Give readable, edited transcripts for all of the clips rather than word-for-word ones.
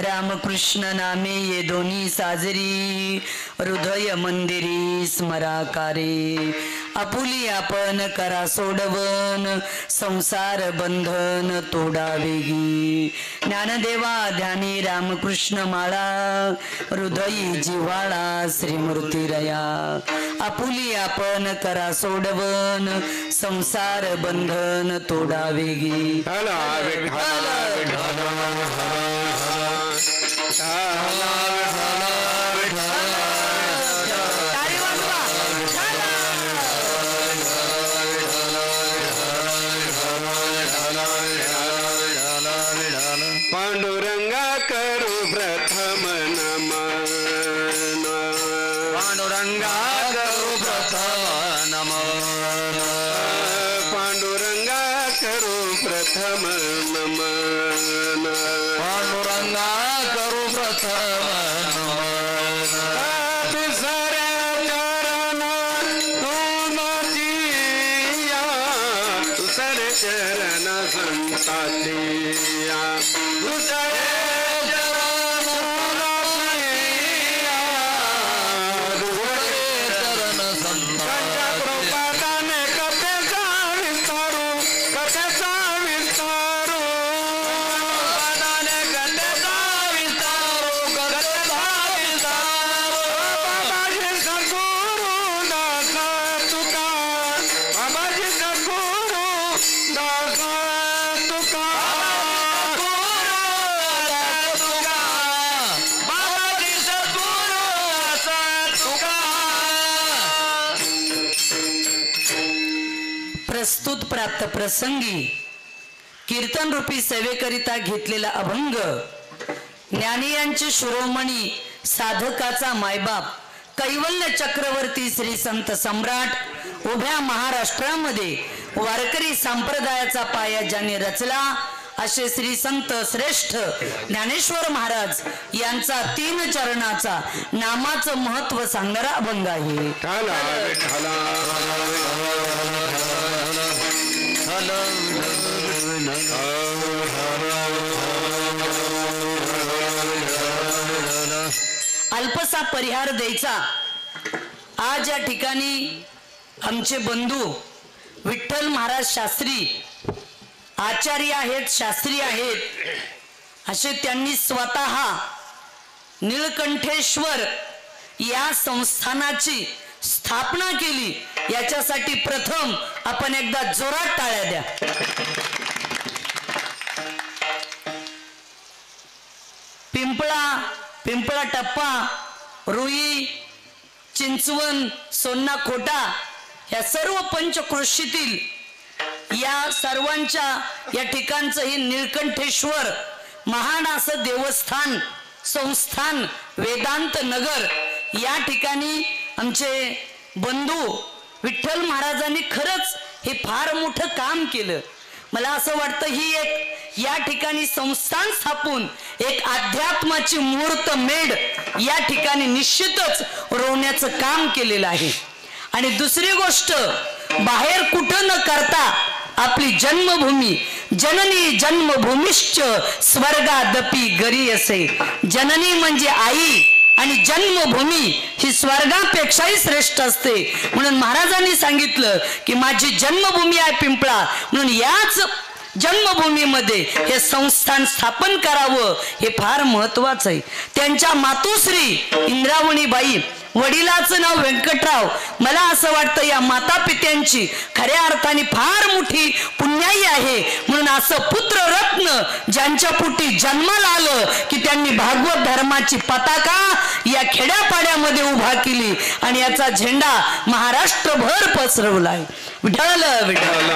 रामकृष्ण नामे ये दोन्ही साजरी हृदय मंदिरी स्मराकारे आपुली आपण करा सोडवन संसार बंधन तोडावेगी ज्ञानदेवा ध्यानी रामकृष्ण माळा हृदयी जिव्हाळा श्रीमूर्तीरया आपुली आपण करा सोडवन संसार बंधन तोडावेगी पांडुरंगा करू प्रथम नमन पांडुरंगा करू प्रथम नमन पांडुरंगा करू प्रथम नमन पांडुरंगा करू प्रथम नमन दुसरे चरण तुमचिया दुसरे चरण संतातिया दुसरे चरण तुमचिया दुसरे चरण संतातिया कृपादाने कथेचा विस्तारू कथेचा विस्तारू कृपादाने कथेचा विस्तारू कथेचा विस्तारू बाबाजी सद्गुरु दास तुका बाबाजी सद्गुरु दास तुका बाबाजी सद्गुरु दास तुका प्रस्तुत प्राप्त प्रसंगी कीर्तन रूपी सेवेकरिता घेतलेला अभंग ज्ञानियांचे शिरोमणी साधकाचा मायबाप कैवल्य चक्रवर्ती श्री संत सम्राट उभ्या महाराष्ट्रामध्ये वारकरी संप्रदायाचा पाया ज्याने रचला असे श्री संत श्रेष्ठ ज्ञानेश्वर महाराज यांचा 3 चरणाचा नामाचं महत्व सांगणारा अभंग आहे. अल्पसा परिहार द्यायचा. आज या ठिकाणी आमचे बंधू विठ्ठल महाराज शास्त्री आचार्य आहेत, शास्त्री आहेत, असे त्यांनी स्वतः नीलकंठेश्वर या संस्थानाची स्थापना केली. याच्यासाठी प्रथम आपण एकदा जोरात टाळ्या द्या. पिंपळा टप्पा, रुई, चिंचवण, सोन्ना खोटा या सर्व पंचक्रोशीतील या सर्वांच्या या ठिकाणचं हे नीलकंठेश्वर महान असं देवस्थान संस्थान वेदांत नगर या ठिकाणी आमचे बंधू विठ्ठल महाराजांनी खरंच हे फार मोठं काम केलं. मला असं वाटतं ही एक या ठिकाणी संस्थान स्थापून एक अध्यात्माची मूर्त मेढ या ठिकाणी निश्चितच रोवण्याचं काम केलेलं आहे. आणि दुसरी गोष्ट, बाहेर कुठं न करता आपली जन्मभूमी जननी जन्मभूमिश्च स्वर्गादपि गरी असे. जननी म्हणजे आई आणि जन्मभूमी ही स्वर्गापेक्षाही श्रेष्ठ असते. म्हणून महाराजांनी सांगितलं की माझी जन्मभूमी आहे पिंपळा, म्हणून याच जन्मभूमीमध्ये हे संस्थान स्थापन करावं हे फार महत्वाचं आहे. त्यांच्या मातोश्री इंद्रावणीबाई वडिलाचं नाव व्यंकटराव. मला असं वाटतं या माता पित्यांची खऱ्या अर्थाने फार मोठी पुण्याई आहे. म्हणून असं पुत्ररत्न ज्यांच्या पोटी जन्माला आलं की त्यांनी भागवत धर्माची पताका या खेड्यापाड्यामध्ये उभा केली आणि याचा झेंडा महाराष्ट्रभर पसरवलाय. विठ्ठल विठ्ठल.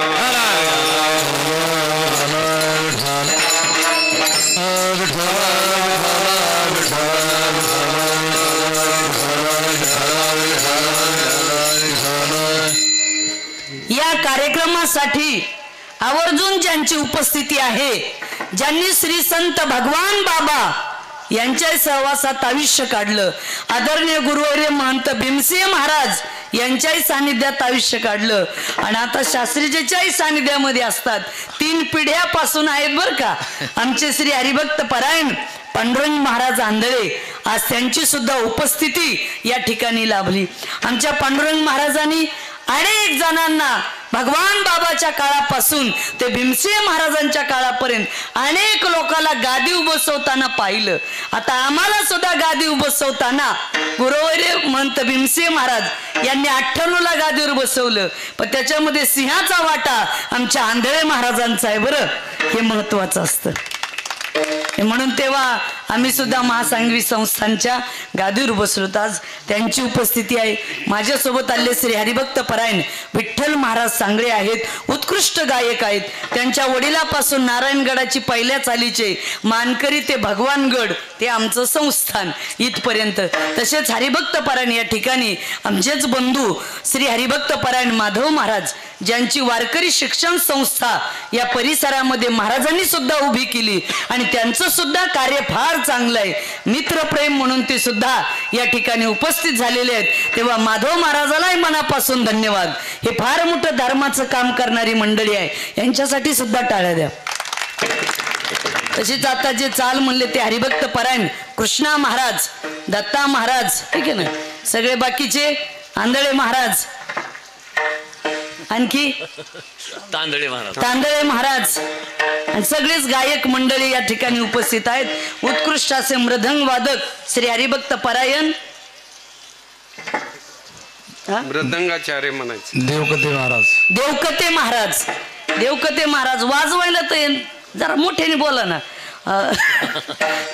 या कार्यक्रमासाठी आवर्जून ज्यांची उपस्थिती आहे, ज्यांनी श्री संत भगवान बाबा यांच्या सहवासात आयुष्य काढलं, आदरणीय गुरुवर्य महंत भीमसिंह महाराज यांच्याही सानिध्यात आयुष्य काढलं आणि आता शास्त्रीजीच्याही सानिध्यामध्ये असतात. 3 पिढ्यापासून आहेत बरं का आमचे श्री हरिभक्त परायण पांडुरंग महाराज आंधळे. आज त्यांची सुद्धा उपस्थिती या ठिकाणी लाभली. आमच्या पांडुरंग महाराजांनी अनेक जणांना भगवान बाबाच्या काळापासून ते भीमसिंह महाराजांच्या काळापर्यंत अनेक लोकांना गादी बसवताना पाहिलं. आता आम्हाला सुद्धा गादी बसवताना गुरुवर्य महंत भीमसिंह महाराज यांनी 98ला गादीवर बसवलं, पण त्याच्यामध्ये सिंहाचा वाटा आमच्या आंधळे महाराजांचा आहे. बरं, हे महत्वाचं असतं. म्हणून तेव्हा आम्ही सुद्धा महासांगवी संस्थांच्या गादीवर बसलो. आज त्यांची उपस्थिती आहे. माझ्यासोबत आले श्री हरिभक्त परायण विठ्ठल महाराज सांगळे आहेत, उत्कृष्ट गायक आहेत. त्यांच्या वडिलापासून नारायणगडाची पहिल्या चालीचे मानकरी ते भगवानगड ते आमचं संस्थान इथपर्यंत. तसेच हरिभक्त परायण या ठिकाणी आमचेच बंधू श्री हरिभक्त परायण माधव महाराज ज्यांची वारकरी शिक्षण संस्था या परिसरामध्ये महाराजांनी सुद्धा उभी केली आणि त्यांचं सुद्धा कार्य फार चांगलं आहे. मित्रप्रेम म्हणून ते सुद्धा या ठिकाणी उपस्थित झालेले आहेत. तेव्हा माधव महाराजालाही मनापासून धन्यवाद. हे फार मोठं धर्माचं काम करणारी मंडळी आहे, यांच्यासाठी सुद्धा टाळ्या द्या. तसेच आता जे चाल म्हणले ते हरिभक्त परायण कृष्णा महाराज, दत्ता महाराज, ठीक आहे ना, सगळे बाकीचे आंधळे महाराज, आणखी तांदळे महाराज आणि सगळेच गायक मंडळी या ठिकाणी उपस्थित आहेत. उत्कृष्ट असे मृदंग वादक श्री हरिभक्त परायण मृदंगाचार्य म्हणायचे देवकते महाराज वाजवायला तर जरा मोठ्याने बोला ना.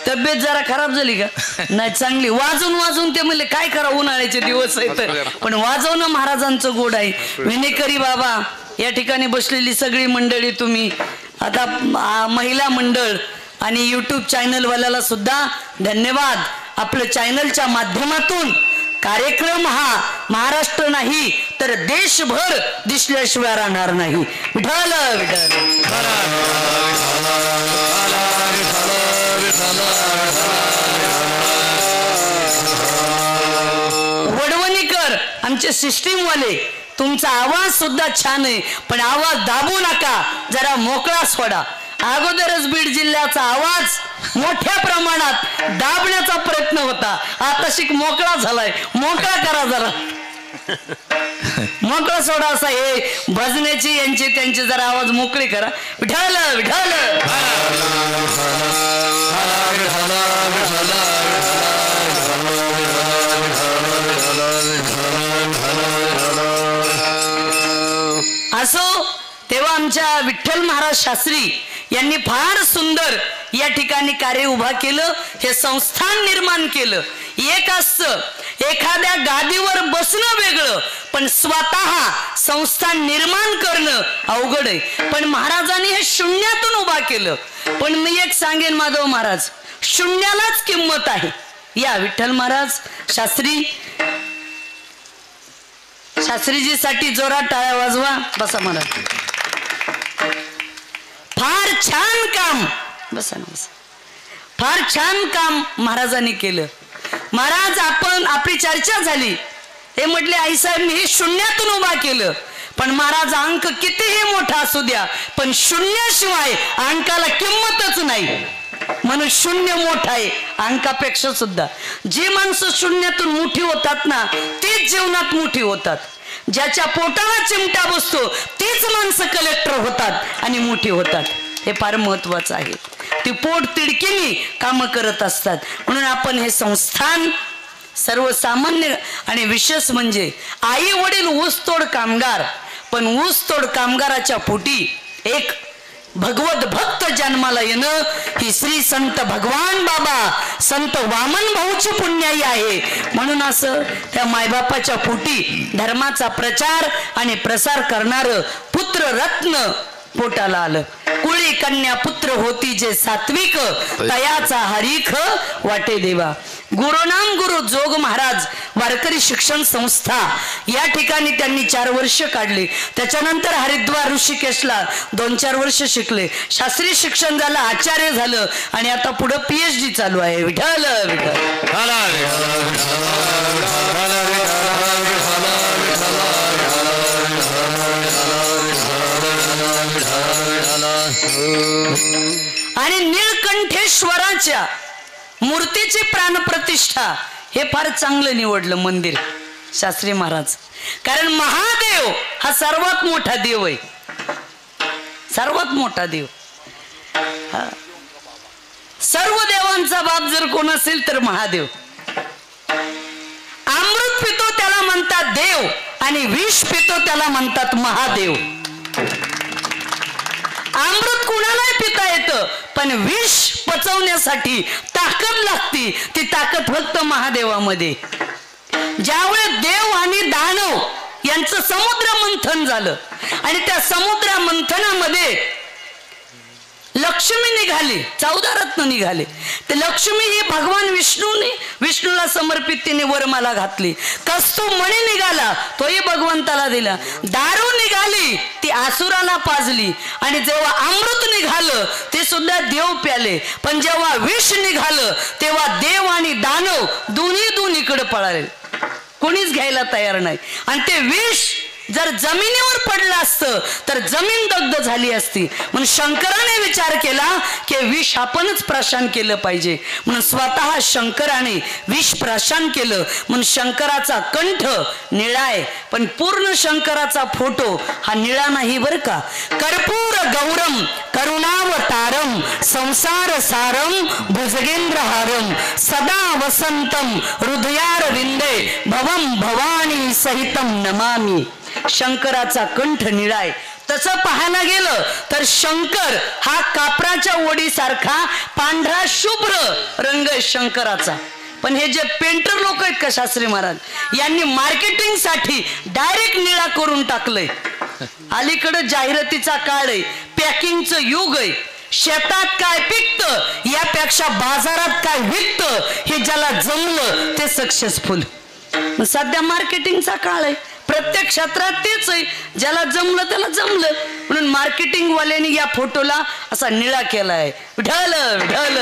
तब्येत जरा खराब झाली का? नाही, चांगली. वाजून ते म्हणले काय करा, उन्हाळ्याचे दिवस आहेत पण वाजवणं महाराजांचं गोड आहे. विनेकरी बाबा या ठिकाणी बसलेली सगळी मंडळी, तुम्ही आता महिला मंडळ आणि युट्यूब चॅनल वाल्याला सुद्धा धन्यवाद. आपलं चॅनलच्या माध्यमातून कार्यक्रम हा महाराष्ट्र नाही तर देशभर दिसल्याशिवाय राहणार नाही. विठ्ठल विठ्ठल. वडवणीकर आमचे सिस्टीम वाले, तुमचा आवाज सुद्धा छान आहे पण आवाज दाबू नका, जरा मोकळा सोडा. अगोदरच बीड जिल्ह्याचा आवाज मोठ्या प्रमाणात दाबण्याचा प्रयत्न होता, आता शिक मोकळा झालाय. मोकळा करा जरा, मोकळा सोडा. असा हे भजण्याची यांचे त्यांचे जरा आवाज मोकळे करा. विठ्ठल विठ्ठल. असो, तेव्हा आमच्या विठ्ठल महाराज शास्त्री यांनी फार सुंदर या ठिकाणी कार्य उभा केलं, हे संस्थान निर्माण केलं. एक असतं एखाद्या गादीवर बसणं वेगळं, पण स्वतः संस्थान निर्माण करणं अवघड आहे. पण महाराजांनी हे शून्यातून उभा केलं. पण मी एक सांगेन माधव महाराज, शून्यालाच किंमत आहे. या विठ्ठल महाराज शास्त्रीजीसाठी जोरात टाळ्या वाजवा. बसा महाराज, फार छान काम. बसा ना, बसा. फार छान काम महाराजांनी केलं. महाराज आपली चर्चा झाली, ते म्हटले आई साहेब मी हे शून्यातून उभा केलं. पण महाराज अंक कितीही मोठा असू द्या पण शून्याशिवाय अंकाला किंमतच नाही. म्हणून शून्य मोठा आहे अंकापेक्षा सुद्धा. जी माणसं शून्यातून मोठी होतात ना तीच जीवनात मोठी होतात. ज्याच्या पोटाला चिमटा बसतो तीच माणसं कलेक्टर होतात आणि मोठी होतात. हे फार महत्वाचं आहे. ती पोट तिडकीने काम करत असतात. म्हणून आपण हे संस्थान सर्वसामान्य आणि विशेष म्हणजे आई वडील ऊसतोड कामगार, पण ऊसतोड कामगाराच्या पोटी एक भगवत भक्त जन्माला येणं ही श्री संत भगवान बाबा संत वामन भाऊची पुण्याई आहे. म्हणून असं त्या मायबापाच्या पोटी धर्माचा प्रचार आणि प्रसार करणार पुत्र रत्न पोटाला आलं. कुळी कन्या पुत्र होती जे सात्विक, तयाचा हरीख वाटे देवा. गुरुनाम गुरु जोग महाराज वारकरी शिक्षण संस्था या ठिकाणी त्यांनी 4 वर्ष काढली. त्याच्यानंतर हरिद्वार ऋषिकेशला 2-4 वर्ष शिकले. शास्त्रीय शिक्षण झालं, आचार्य झालं आणि आता पुढे PhD चालू आहे. विठ्ठल विठ्ठल. आणि नीळकंठेश्वराच्या मूर्तीची प्राणप्रतिष्ठा हे फार चांगलं निवडलं मंदिर शास्त्री महाराज. कारण महादेव हा सर्वात मोठा देव आहे, सर्वात मोठा देव. सर्व देवांचा बाप जर कोण असेल तर महादेव. अमृत पितो त्याला म्हणतात देव आणि विष पितो त्याला म्हणतात महादेव. अमृत कुणालाही पिता येतं, पण विष पचवण्यासाठी ताकद लागती. ती ताकद फक्त महादेवामध्ये. ज्यावेळेस देव आणि दानव यांचं समुद्र मंथन झालं आणि त्या समुद्र मंथनामध्ये लक्ष्मी निघाली, 14 रत्न निघाले. ते लक्ष्मी ही भगवान विष्णूला समर्पित तिने वरमाला घातली. कस्तुमणी निघाला, तोही भगवंताला दिला. दारू निघाली, ती आसुराला पाजली. आणि जेव्हा अमृत निघालं ते सुद्धा देव प्याले. पण जेव्हा विष निघालं तेव्हा देव आणि दानव दोन्हीकडे पळाले. कोणीच घ्यायला तयार नाही. आणि ते विष जर जमिनीवर पडलं असतं तर जमीन दग्ध झाली असती. म्हणून शंकराने विचार केला की विष आपणच प्राशन केलं पाहिजे. म्हणून स्वतः शंकराने विष प्राशन केलं. म्हणून शंकराचा कंठ निळा आहे, पण पूर्ण शंकराचा फोटो हा निळा नाही बरं का. कर्पूर गौरम करुणावतारम संसार सारम भुजगेंद्रहारम सदा वसंतम हृदयारविंदे भवम भवानी सहितम नमामि. शंकराचा कंठ निळा आहे. तसं पाहायला गेलं तर शंकर हा कापराच्या ओढीसारखा पांढरा शुभ्र रंग आहे शंकराचा. पण हे जे पेंटर लोक आहेत का शास्त्री महाराज, यांनी मार्केटिंग साठी डायरेक्ट निळा करून टाकलंय. अलीकडे जाहिरातीचा काळ आहे, पॅकिंगचं युग आहे. शेतात काय पिकतं यापेक्षा बाजारात काय विकतं हे ज्याला जमलं ते सक्सेसफुल. सध्या मार्केटिंगचा काळ आहे, प्रत्येक क्षेत्रात तेच आहे. ज्याला जमलं त्याला जमलं. म्हणून मार्केटिंग वाल्यांनी या फोटोला असा निळा केलाय. विठ्ठल विठ्ठल.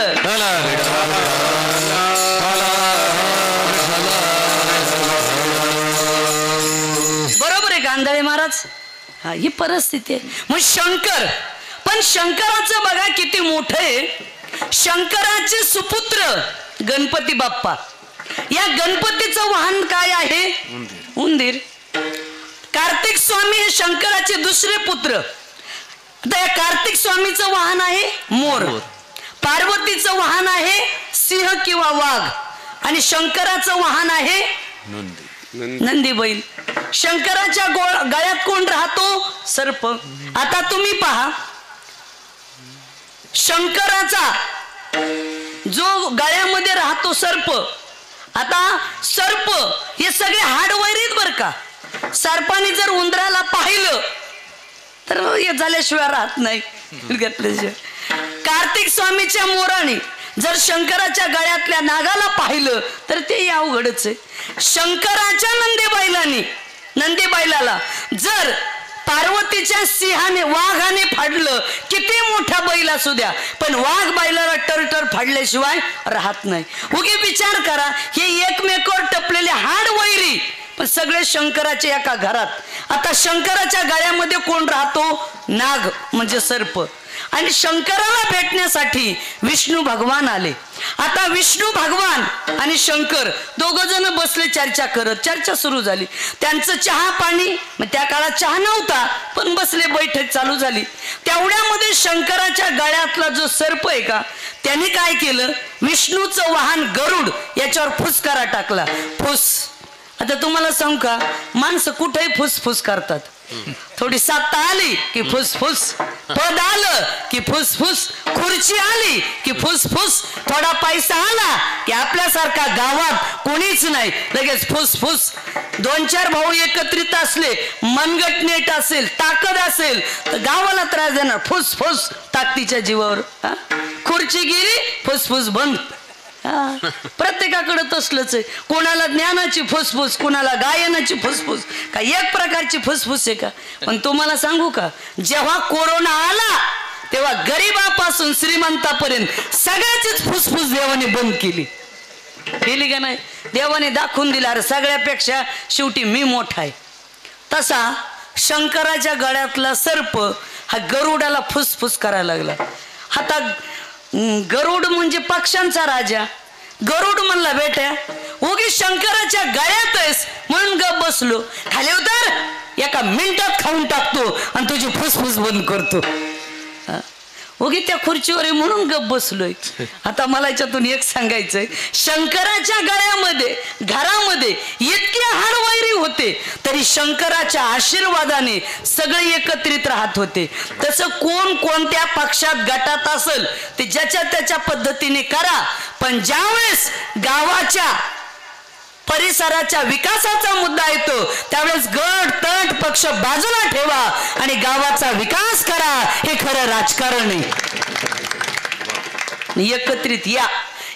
बरोबर आहे गांधाळे महाराज. हा ही परिस्थिती आहे. मग शंकर, पण शंकराचं बघा किती मोठं आहे. शंकराचे सुपुत्र गणपती बाप्पा. या गणपतीचं वाहन काय आहे? उंदीर. कार्तिक स्वामी हे शंकराचे दुसरे पुत्र. आता या कार्तिक स्वामीचं वाहन आहे मोर, पार्वतीचं वाहन आहे सिंह किंवा वाघ आणि शंकराचं वाहन आहे नंदी बैल. शंकराच्या गळ्यात कोण राहतो? सर्प. आता तुम्ही पहा, शंकराचा जो गळ्यामध्ये राहतो सर्प. आता सर्प हे सगळे हाडवैरीत बर का. सर्पाने जर उंदराला पाहिलं तर हे झाल्याशिवाय राहत नाही. कार्तिक स्वामीच्या मोराने जर शंकराच्या गळ्यातल्या नागाला पाहिलं तर ते अवघडच आहे. शंकराच्या नंदी बैलाला जर पार्वतीच्या सिंहाने वाघाने फाडलं, किती मोठा बैल असू द्या, पण वाघ बैलाला टरटर फाडल्याशिवाय राहत नाही. उगी विचार करा, हे एकमेकावर टपलेले हाड वैरी पण सगळे शंकराचे एका घरात. आता शंकराच्या गळ्यामध्ये कोण राहतो? नाग म्हणजे सर्प. आणि शंकराला भेटण्यासाठी विष्णू भगवान आले. आता विष्णू भगवान आणि शंकर दोघ जण बसले चर्चा करत. चर्चा सुरू झाली. त्यांचं चहा पाणी, मग त्या काळात चहा नव्हता पण बसले, बैठक चालू झाली. तेवढ्यामध्ये शंकराच्या गळ्यातला जो सर्प आहे का, त्याने काय केलं, विष्णूचं वाहन गरुड याच्यावर फुसकारा टाकला. फुस. आता तुम्हाला सांगू का, माणसं कुठेही फुसफुस करतात. थोडी सत्ता आली की फुसफुस, पद आलं की फुसफुस, खुर्ची आली की फुसफुस, थोडा पैसा आला की आपल्यासारखा गावात कोणीच नाही, लगेच फुसफुस. 2-4 भाऊ एकत्रित असले, मनगट नेट असेल, ताकद असेल तर गावाला त्रास देणार. फुसफुस ताकदीच्या जीवावर. खुर्ची गेली, फुसफुस बंद. प्रत्येकाकडे तसलंच आहे. कोणाला ज्ञानाची फुसफुस, कोणाला गायनाची फुसफुस. का एक प्रकारची फुसफुस आहे का? पण तुम्हाला सांगू का, जेव्हा कोरोना आला तेव्हा गरीबापासून श्रीमंतापर्यंत सगळ्याचीच फुसफुस देवाने बंद केली. केली का नाही? देवाने दाखवून दिला, अरे सगळ्यापेक्षा शेवटी मी मोठा आहे. तसा शंकराच्या गळ्यातला सर्प हा गरुडाला फुसफुस करायला लागला. आता गरुड म्हणजे पक्ष्यांचा राजा. गरुड म्हणला, बेट्या उगी शंकराच्या गळ्यात आहेस म्हणून गप बसलो, खाली उतर, एका मिनिटात खाऊन टाकतो आणि तुझी फुसफुस बंद करतो. उगी त्या खुर्चीवर आहे म्हणून गप बसलोय. आता मला याच्यातून एक सांगायचंय, शंकराच्या गळ्यामध्ये घरामध्ये इतके हाडवैरी होते तरी शंकराच्या आशीर्वादाने सगळे एकत्रित राहत होते. तसं कोण कोणत्या पक्षात गटात असेल ते ज्याच्या त्याच्या पद्धतीने करा, पण ज्यावेळेस गावाच्या परिसराच्या विकासाचा मुद्दा येतो त्यावेळेस गट तट पक्ष बाजूला ठेवा आणि गावाचा विकास करा. हे खरं राजकारण आहे. एकत्रित या.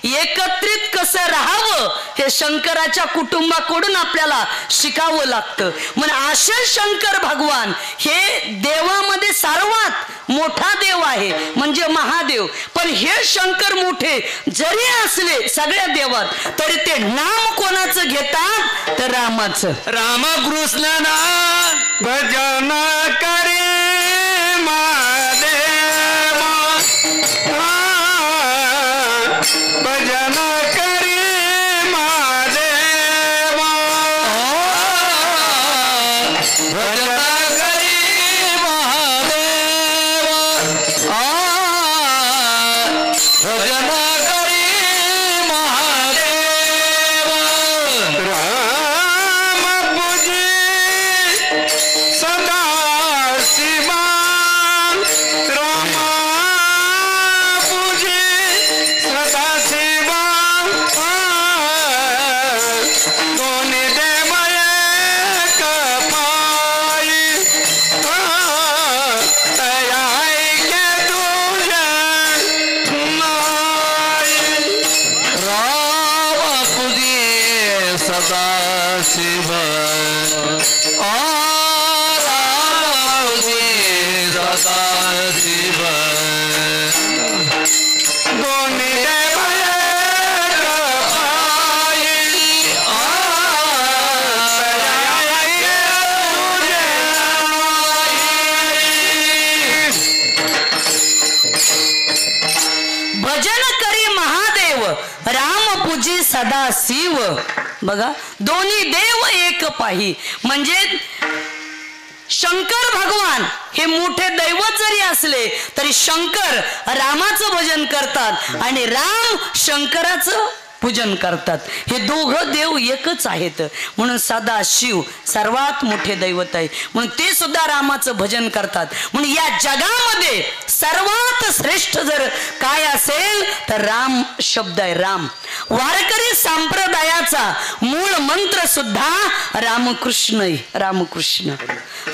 एकत्रित कसं राहावं हे शंकराच्या कुटुंबाकडून आपल्याला शिकावं लागतं. म्हणजे असे शंकर भगवान हे देवामध्ये सर्वात मोठा देव आहे म्हणजे महादेव. पण हे शंकर मोठे जरी असले सगळ्या देवात तरी ते नाव कोणाचं घेतात तर रामाचं. रामकृष्णना भजन करे भजन करी महादेव, भजन करी महादेव, भजन करी महादेव. राम पूजी सदा शिवा, रामा पूजी सदा शिवा, दोन्ही देव एक पायी, तया ऐके तुझे नाही. राम पूजी सदा शिव, राम पूजी सदा शिव, दोन्ही देव एक पायी, तया ऐके तुझे नाही. भजन करी महादेव, राम पूजी सदा शिव. बघा, दोन्ही देव एक पाही. म्हणजे शंकर भगवान हे मोठे दैवत जरी असले तरी शंकर रामाचं भजन करतात आणि राम शंकराचं पूजन करतात. हे दोघं देव एकच आहेत. म्हणून सदा शिव सर्वात मोठे दैवत आहे म्हणून ते सुद्धा रामाचं भजन करतात. म्हणून या जगामध्ये सर्वात श्रेष्ठ जर काय असेल तर राम शब्द आहे. राम. वारकरी संप्रदायाचा मूळ मंत्र सुद्धा रामकृष्ण आहे. रामकृष्ण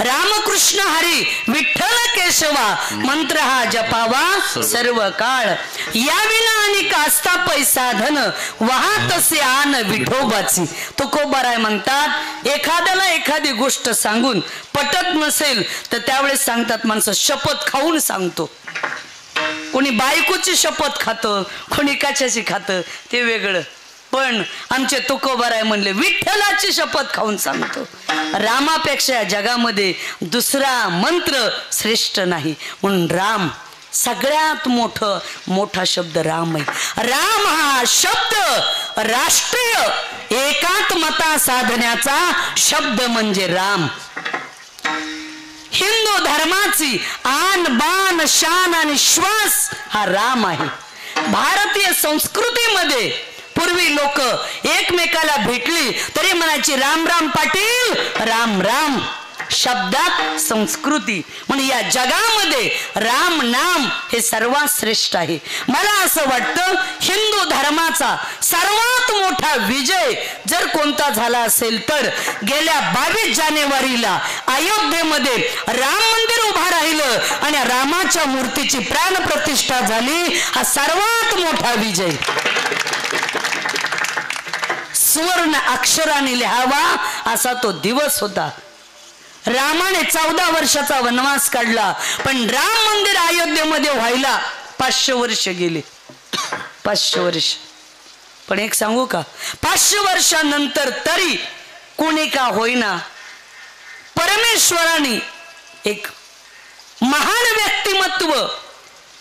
रामकृष्ण हरी विठ्ठल केशवा मंत्र हा जपावा सर्व काळ. या विना आणि कास्ता पैसा धन वाहत असे आन विठोबाची. तुकोबाराय म्हणतात, एखाद्याला एखादी गोष्ट सांगून पटत नसेल तर त्यावेळेस सांगतात माणसं शपथ खाऊन सांगतो. कोणी बायकोची शपथ खातं, कोणी कशाची खातं ते वेगळं. पण आमचे तुकोबाराय म्हणले विठ्ठलाची शपथ खाऊन सांगतो. रामापेक्षा जगामध्ये दुसरा मंत्र श्रेष्ठ नाही. म्हणून राम सगळ्यात मोठा शब्द राम आहे. राम हा शब्द राष्ट्रीय एकात्मता साधण्याचा शब्द म्हणजे राम. हिंदू धर्माची आन बान शान आणि श्वास हा राम आहे. भारतीय संस्कृतीमध्ये पूर्वी लोक एकमेकाला भेटली तरी म्हणायची राम राम पाटील, राम राम. शब्दात संस्कृती. म्हणजे या जगामध्ये राम नाम हे सर्वात श्रेष्ठ आहे. मला असं वाटतं हिंदू धर्माचा सर्वात मोठा विजय जर कोणता झाला असेल तर गेल्या 22 जानेवारीला अयोध्येमध्ये राम मंदिर उभा राहिलं आणि रामाच्या मूर्तीची प्राणप्रतिष्ठा झाली. हा सर्वात मोठा विजय सुवर्ण अक्षराने लिहावा असा तो दिवस होता. रामाने 14 वर्षाचा वनवास काढला पण राम मंदिर अयोध्येमध्ये व्हायला 500 वर्ष गेले. 500 वर्ष. पण एक सांगू का, 500 वर्षानंतर तरी कोणी का होईना परमेश्वराने एक महान व्यक्तिमत्व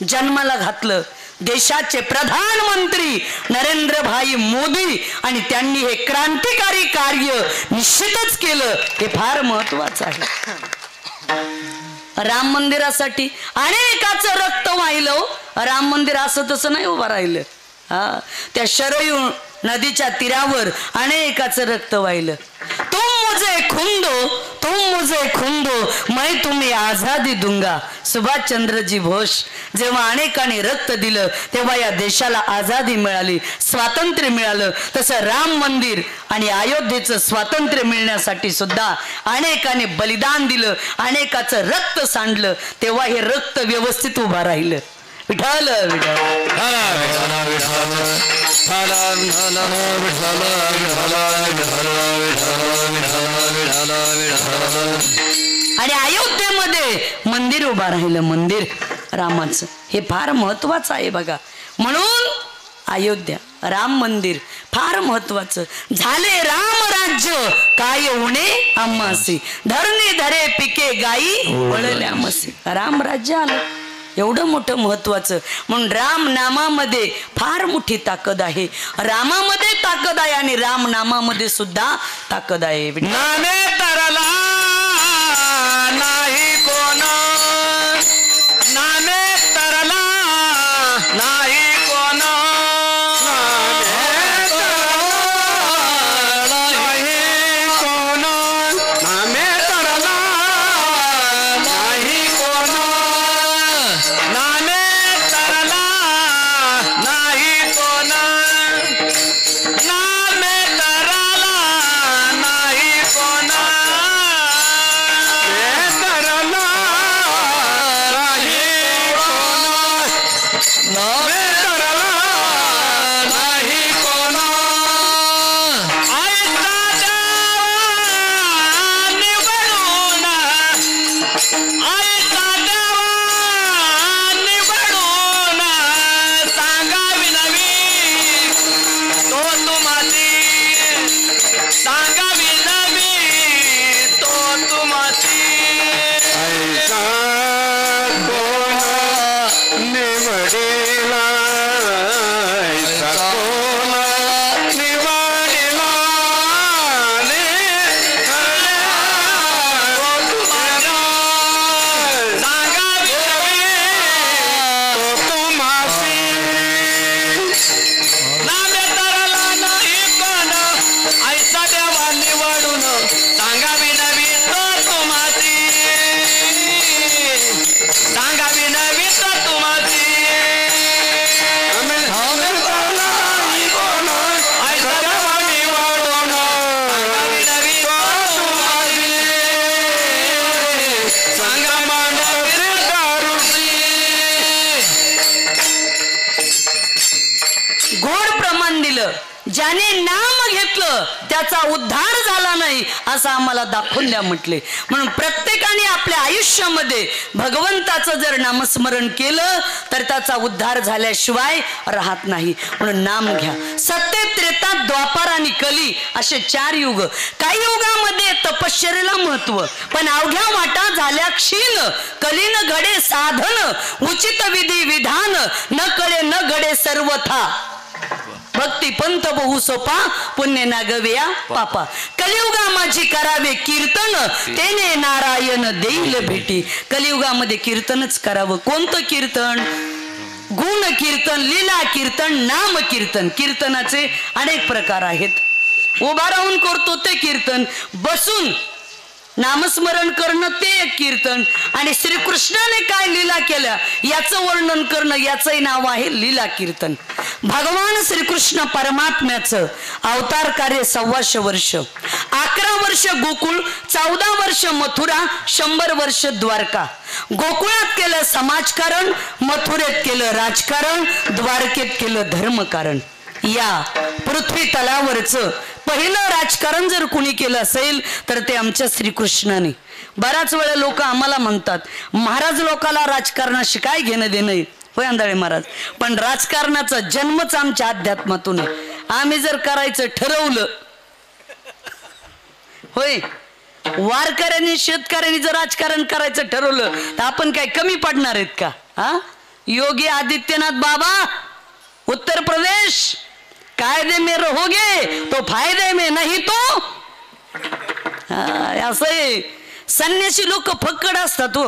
जन्माला घातलं. देशाचे प्रधानमंत्री नरेंद्रभाई मोदी. आणि त्यांनी हे क्रांतिकारी कार्य निश्चितच केलं. हे फार महत्वाचं आहे. राम मंदिरासाठी अनेकाचं रक्त वाहिलं. राम मंदिर असं तसं नाही उभं राहिलं. त्या शरयू नदीच्या तीरावर अनेकाचं रक्त वाहिलं. तुम मुझे खून दो मैं तुम्हें आजादी दूंगा. सुभाषचंद्रजी बोस. जेव्हा अनेकांनी रक्त दिलं तेव्हा या देशाला आजादी मिळाली, स्वातंत्र्य मिळालं. तसं राम मंदिर आणि अयोध्येचं स्वातंत्र्य मिळण्यासाठी सुद्धा अनेकांनी बलिदान दिलं, अनेकाचं रक्त सांडलं. तेव्हा हे रक्त व्यवस्थित उभा राहिलं. विठाल आणि अयोध्येमध्ये मंदिर उभा राहिलं. मंदिर रामाचं हे फार महत्वाचं आहे बघा. म्हणून अयोध्या राम मंदिर फार महत्वाचं. झाले राम राज्य काय उणे आम्हासी, धरणी धरे पिके गाई वळल्या मसी. राम राज्य आलं एवढं मोठं महत्वाचं. म्हणून राम नामामध्ये फार मोठी ताकद आहे. रामामध्ये ताकद आहे आणि राम नामामध्ये सुद्धा ताकद आहे. नामे तरला नाही कोण, नामे तरला नाही कोण, नामे तरला नाही कोण, नामे तरला नाही कोण, नामे तरला नाही कोण, नामे तरला नाही कोण. घेतलं, ज्याने नाम घेतलं त्याचा उद्धार झाला नाही असं आम्हाला दाखवून द्या म्हटले. म्हणून प्रत्येकाने आपल्या आयुष्यामध्ये भगवंताचं जर नामस्मरण केलं तर त्याचा उद्धार झाल्याशिवाय राहत नाही. म्हणून नाम घ्या. सत्य, त्रेता, द्वापार आणि कली असे 4 युग. काही युगामध्ये तपश्चर्याला महत्व, पण अवघ्या वाटा झाल्या क्षीण. कलीन घडे साधन, उचित विधी विधान, न कळे न घडे सर्वथा. भक्ती पंथ बहु सोपा, पुण्य नागव्या पापा. कलियुगा माझी करावे कीर्तन, तेने नारायण देईल भेटी. कलियुगामध्ये कीर्तनच करावं. कोणतं कीर्तन? गुण कीर्तन, लीला कीर्तन, नाम कीर्तन. कीर्तनाचे अनेक प्रकार आहेत. उभा राहून करतो ते कीर्तन, बसून नामस्मरण करणं ते एक कीर्तन, आणि श्रीकृष्णाने काय लीला केल्या याचं वर्णन करणं याचंही नाव आहे लीला कीर्तन. भगवान श्रीकृष्ण परमात्म्याचं अवतार कार्य 125 वर्ष. 11 वर्ष गोकुळ, 14 वर्ष मथुरा, 100 वर्ष द्वारका. गोकुळात केलं समाजकारण, मथुरेत केलं राजकारण, द्वारकेत केलं धर्मकारण. या पृथ्वी तलावरचं पहिलं राजकारण जर कुणी केलं असेल तर ते आमच्या श्रीकृष्णाने. बराच वेळा लोक आम्हाला म्हणतात महाराज लोकाला राजकारणाशी काय घेणं देणं. होय आंधळे महाराज, पण राजकारणाचा जन्मच आमच्या अध्यात्मातून आहे. आम्ही जर करायचं ठरवलं, होय, वारकऱ्यांनी शेतकऱ्यांनी जर राजकारण करायचं ठरवलं तर आपण काय कमी पडणार आहेत का? हा, योगी आदित्यनाथ बाबा उत्तर प्रदेश, कायदे में रहोगे तो फायदे में, नाही तो असं. संन्यासी लोक फक्कड असतात हो,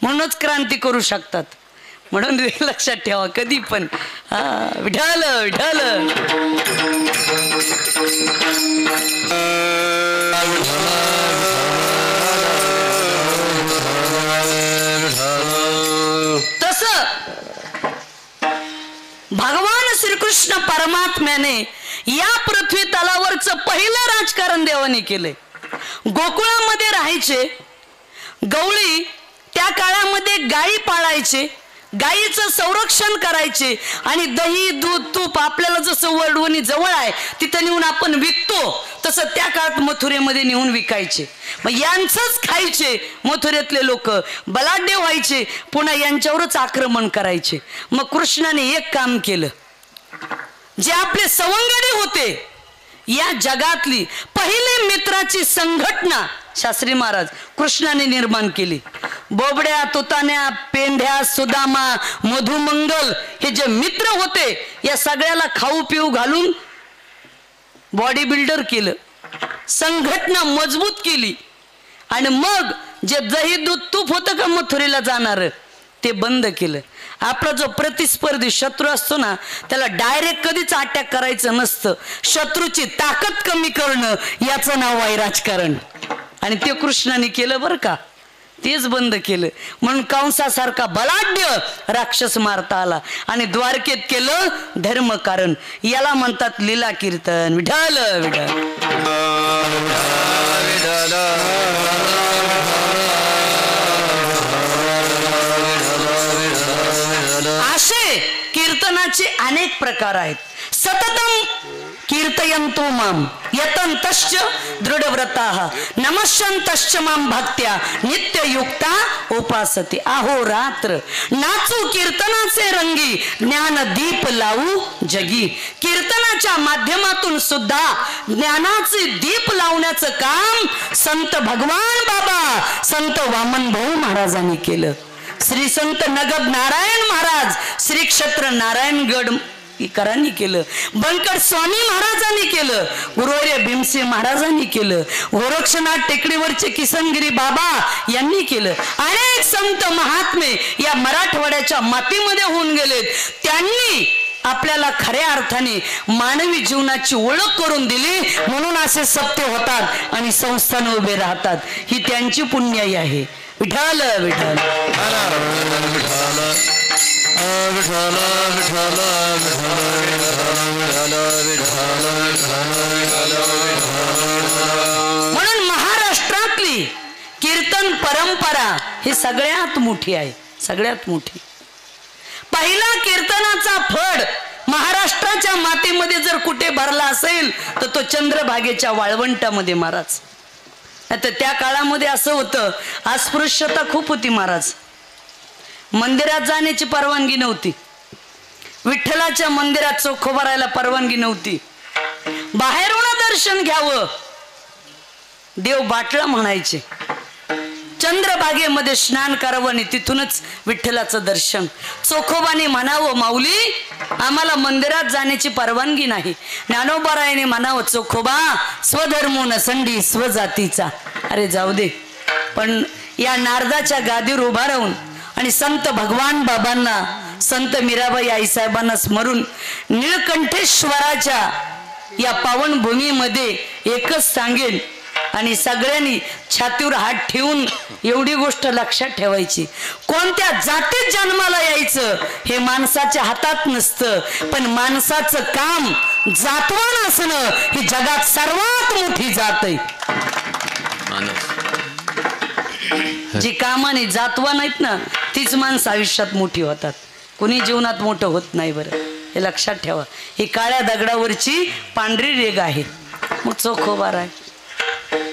म्हणूनच क्रांती करू शकतात. म्हणून लक्षात ठेवा कधी पण. विठाल विठाल. तस भगवान श्रीकृष्ण परमात्म्याने या पृथ्वी तलावरचं पहिलं राजकारण देवाने केलंय. गोकुळामध्ये राहायचे गवळी, त्या काळामध्ये गायी पाळायचे, गायीचं संरक्षण करायचे, आणि दही दूध तूप आपल्याला जसं वडवणी जवळ आहे तिथं नेऊन आपण विकतो तसं त्या काळात मथुरेमध्ये नेऊन विकायचे. मग यांचंच खायचे मथुरेतले लोक, बलाढ्य व्हायचे, पुन्हा यांच्यावरच आक्रमण करायचे. मग कृष्णाने एक काम केलं, जे आपले सवंगडी होते या जगातली पहिली मित्राची संघटना शास्त्री महाराज कृष्णाने निर्माण केली. बोबड्या, तुतान्या, पेंढ्या, सुदामा, मधुमंगल हे जे मित्र होते या सगळ्याला खाऊ पिऊ घालून बॉडी बिल्डर केलं, संघटना मजबूत केली. आणि मग जे दही दूध तूप होतं का मथुरेला जाणार ते बंद केलं. आपला जो प्रतिस्पर्धी शत्रू असतो ना त्याला डायरेक्ट कधीच अटॅक करायचं नसतं. शत्रूची ताकद कमी करणं याचं नाव आहे राजकारण. आणि ते कृष्णाने केलं बरं का, तेच बंद केलं. म्हणून कंसासारखा बलाढ्य राक्षस मारता आला. आणि द्वारकेत केलं धर्मकारण. याला म्हणतात लीला कीर्तन. विठाल विठाल. असे कीर्तनाचे अनेक प्रकार आहेत. सततम कीर्तयंतो माम यतंतश्च दृढव्रताः नमस्यंतश्च माम भक्त्या नित्ययुक्ता उपासते. अहोरात्र नाचू कीर्तनाचे रंगी, ज्ञान दीप लावू जगी. कीर्तनाच्या माध्यमातून सुद्धा ज्ञानाचे दीप लावण्याचं काम संत भगवान बाबा संत वामन भाऊ महाराजांनी केलं. श्री संत नगद नारायण महाराज श्री क्षेत्र नारायणगड इकरांनी केलं. बंकट स्वामी महाराजांनी केलं. गुरुवर्य भीमसिंह महाराजांनी केलं. गोरक्षनाथ टेकडीवरचे किसनगिरी बाबा यांनी केलं. अनेक संत महात्मे या मराठवाड्याच्या मातीमध्ये होऊन गेलेत. त्यांनी आपल्याला खऱ्या अर्थाने मानवी जीवनाची ओळख करून दिली. म्हणून असे सत्य होतात आणि संस्थान उभे राहतात. ही त्यांची पुण्याई आहे. विठाल विठाल. म्हणून महाराष्ट्रातली कीर्तन परंपरा ही सगळ्यात मोठी आहे. सगळ्यात मोठी. पहिला कीर्तनाचा फड महाराष्ट्राच्या मातीमध्ये जर कुठे भरला असेल तर तो चंद्रभागेच्या वाळवंटामध्ये महाराज. आता त्या काळामध्ये असं होतं, अस्पृश्यता खूप होती महाराज. मंदिरात जाण्याची परवानगी नव्हती, विठ्ठलाच्या मंदिरात चोखोबा राहायला परवानगी नव्हती, बाहेरून दर्शन घ्यावं देव बाटला म्हणायचे, चंद्रभागेमध्ये स्नान करावं आणि तिथूनच विठ्ठलाचं दर्शन. चोखोबाने म्हणावं, माऊली आम्हाला मंदिरात जाण्याची परवानगी नाही. ज्ञानोबारायाने म्हणावं, चोखोबा स्वधर्मो नसंडी स्वजातीचा. अरे जाऊ दे, पण या नारदाच्या गादीवर उभा राहून आणि संत भगवान बाबांना, संत मीराबाई आईसाहेबांना स्मरून निळकंठेश्वराच्या या पावन भूमीमध्ये एकच सांगेन आणि सगळ्यांनी छातीवर हात ठेवून एवढी गोष्ट लक्षात ठेवायची, कोणत्या जातीत जन्माला यायचं हे माणसाच्या हातात नसतं, पण माणसाचं काम जातवान असणं ही जगात सर्वात मोठी जात आहे. जी कामाने जातवान आहेत ना तीच माणसं आयुष्यात मोठी होतात, कोणी जीवनात मोठं होत नाही. बरं हे लक्षात ठेवा, ही काळ्या दगडावरची पांढरी रेग आहे. मग चोखोबा राय,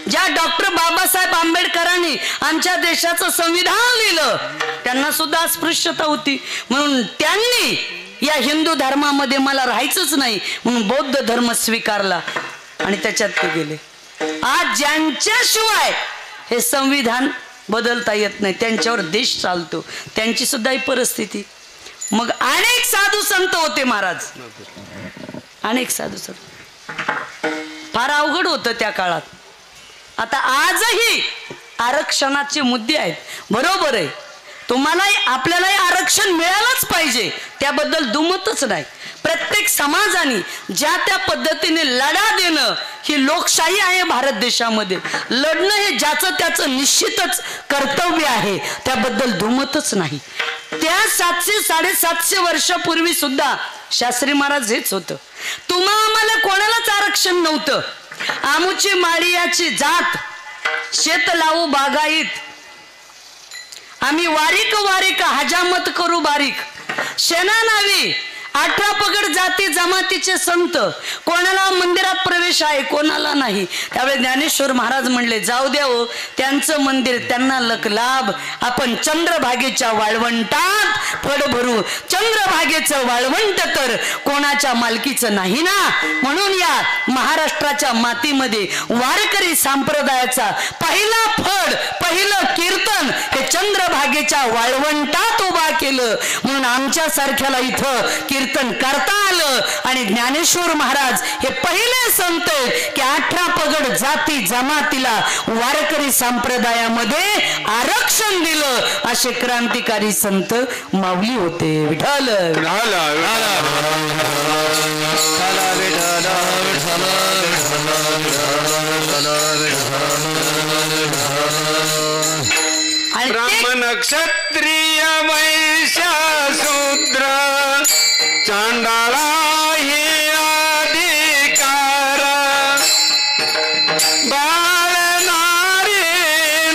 ज्या डॉक्टर बाबासाहेब आंबेडकरांनी आमच्या देशाचं संविधान लिहिलं त्यांना सुद्धा अस्पृश्यता होती, म्हणून त्यांनी या हिंदू धर्मामध्ये मला राहायचंच नाही म्हणून बौद्ध धर्म स्वीकारला आणि त्याच्यात ते गेले. आज ज्यांच्याशिवाय हे संविधान बदलता येत नाही त्यांच्यावर देश चालतो, त्यांची सुद्धा ही परिस्थिती. मग अनेक साधू संत होते महाराज, अनेक साधू संत, फार अवघड होतं त्या काळात. आता आजही आरक्षणाचे मुद्दे आहेत, बरोबर आहे, तुम्हालाही आपल्यालाही आरक्षण मिळालंच पाहिजे, त्याबद्दल दुमतच नाही. प्रत्येक समाजाने ज्या त्या पद्धतीने लढा देणं ही लोकशाही आहे भारत देशामध्ये. लढणं हे ज्याचं त्याचं निश्चितच कर्तव्य आहे, त्याबद्दल दुमतच नाही. त्या 700-750 वर्षापूर्वी सुद्धा शास्त्री महाराज हेच होतं, तुम्हा आम्हाला कोणालाच आरक्षण नव्हतं. आमुची माळियाची जात शेत लावू बागाईत, आम्ही वारीक वारीक हजामत करू बारीक. शेना नावी 18 पगड जाती जमातीचे संत, कोणाला मंदिरात प्रवेश आहे कोणाला नाही. त्यावेळी ज्ञानेश्वर महाराज म्हणले, जाऊ द्या हो, त्यांचं मंदिर त्यांना लाभ, आपण चंद्रभागेच्या वाळवंटात फड भरू. चंद्रभागेचं वाळवंट तर कोणाच्या मालकीचं नाही ना, म्हणून या महाराष्ट्राच्या मातीमध्ये वारकरी संप्रदायाचा पहिला फड, पहिलं कीर्तन हे चंद्रभागेच्या वाळवंटात उभा केलं, म्हणून आमच्या सारख्याला इथं कीर्तन करता आलं. आणि ज्ञानेश्वर महाराज हे पहिले संत की 18 पगड जाती जमातीला वारकरी संप्रदायामध्ये आरक्षण दिलं, असे क्रांतिकारी संत माऊली होते. विठ्ठल ब्राह्मण क्षत्रिय वैश्य शूद्र चांडाळा हे अधिकार, बाळ नारी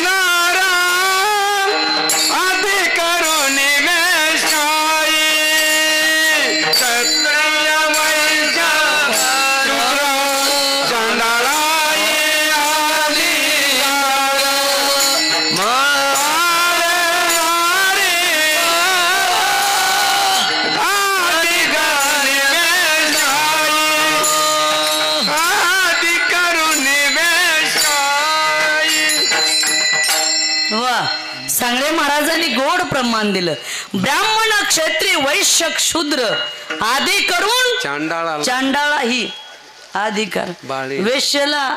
नारा अधिकरून वेशाई. क्षत्रिय वैश्य शूद्र चांडाळा हे अधिकार, सांगळे महाराजांनी गोड प्रमाण दिलं. ब्राह्मण क्षत्रिय वैश्य शूद्र आदी करून चांडाळा ही अधिकार. वेश्येला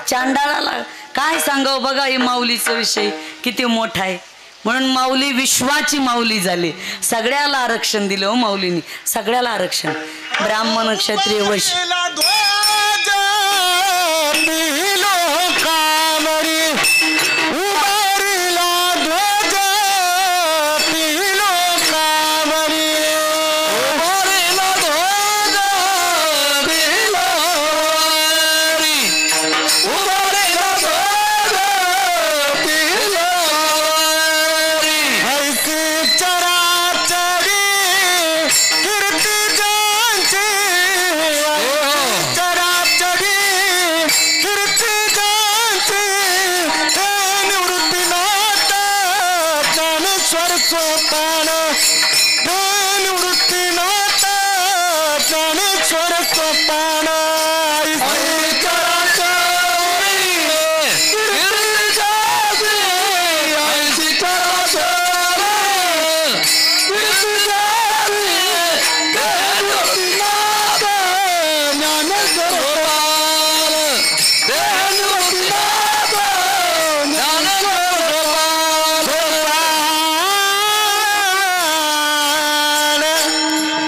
चांडाळाला काय सांगावं बघा, हे माऊलीचा विषय किती मोठा आहे. म्हणून माऊली विश्वाची माऊली झाली, सगळ्याला आरक्षण दिलं हो माऊलीनी, सगळ्याला आरक्षण. ब्राह्मण क्षत्रिय वैश्य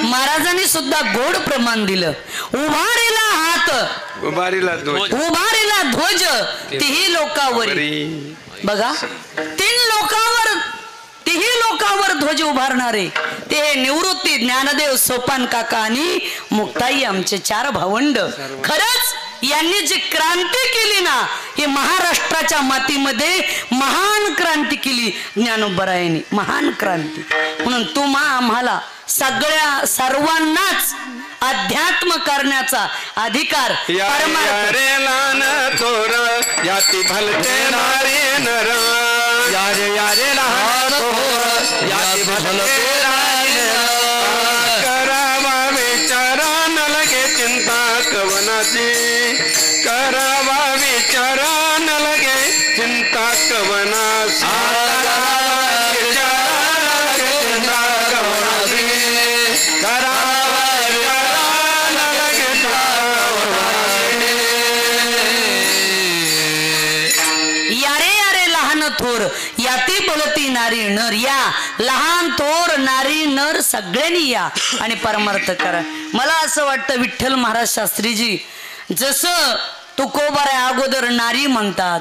महाराजांनी सुद्धा गोड प्रमाण दिलं. उभारेला हात उभारीला उभारेला ध्वज तिही लोकावरी. बघा तिही लोकावर ध्वज उभारणारे ते निवृत्ती ज्ञानदेव सोपान काका आणि मुक्ताई आमचे 4 भावंड. खरंच यांनी जी क्रांती केली ना हे महाराष्ट्राच्या मातीमध्ये महान क्रांती केली ज्ञानोबरायांनी, महान क्रांती. म्हणून आम्हाला सर्वांनाच अध्यात्म करण्याचा अधिकार थोर याती भलते नारे नर यारे यारे लहान थोर याती भलते नारे करावा विचारा न लगे चिंता कवनाची करावा विचारा न लगे चिंता कवनाची थोर याती बोलती नारी नर. या लहान थोर नारी नर सगळ्यांनी या आणि परमार्थ करा. मला असं वाटतं विठ्ठल महाराज शास्त्रीजी जसं तुकोबारा अगोदर नारी म्हणतात,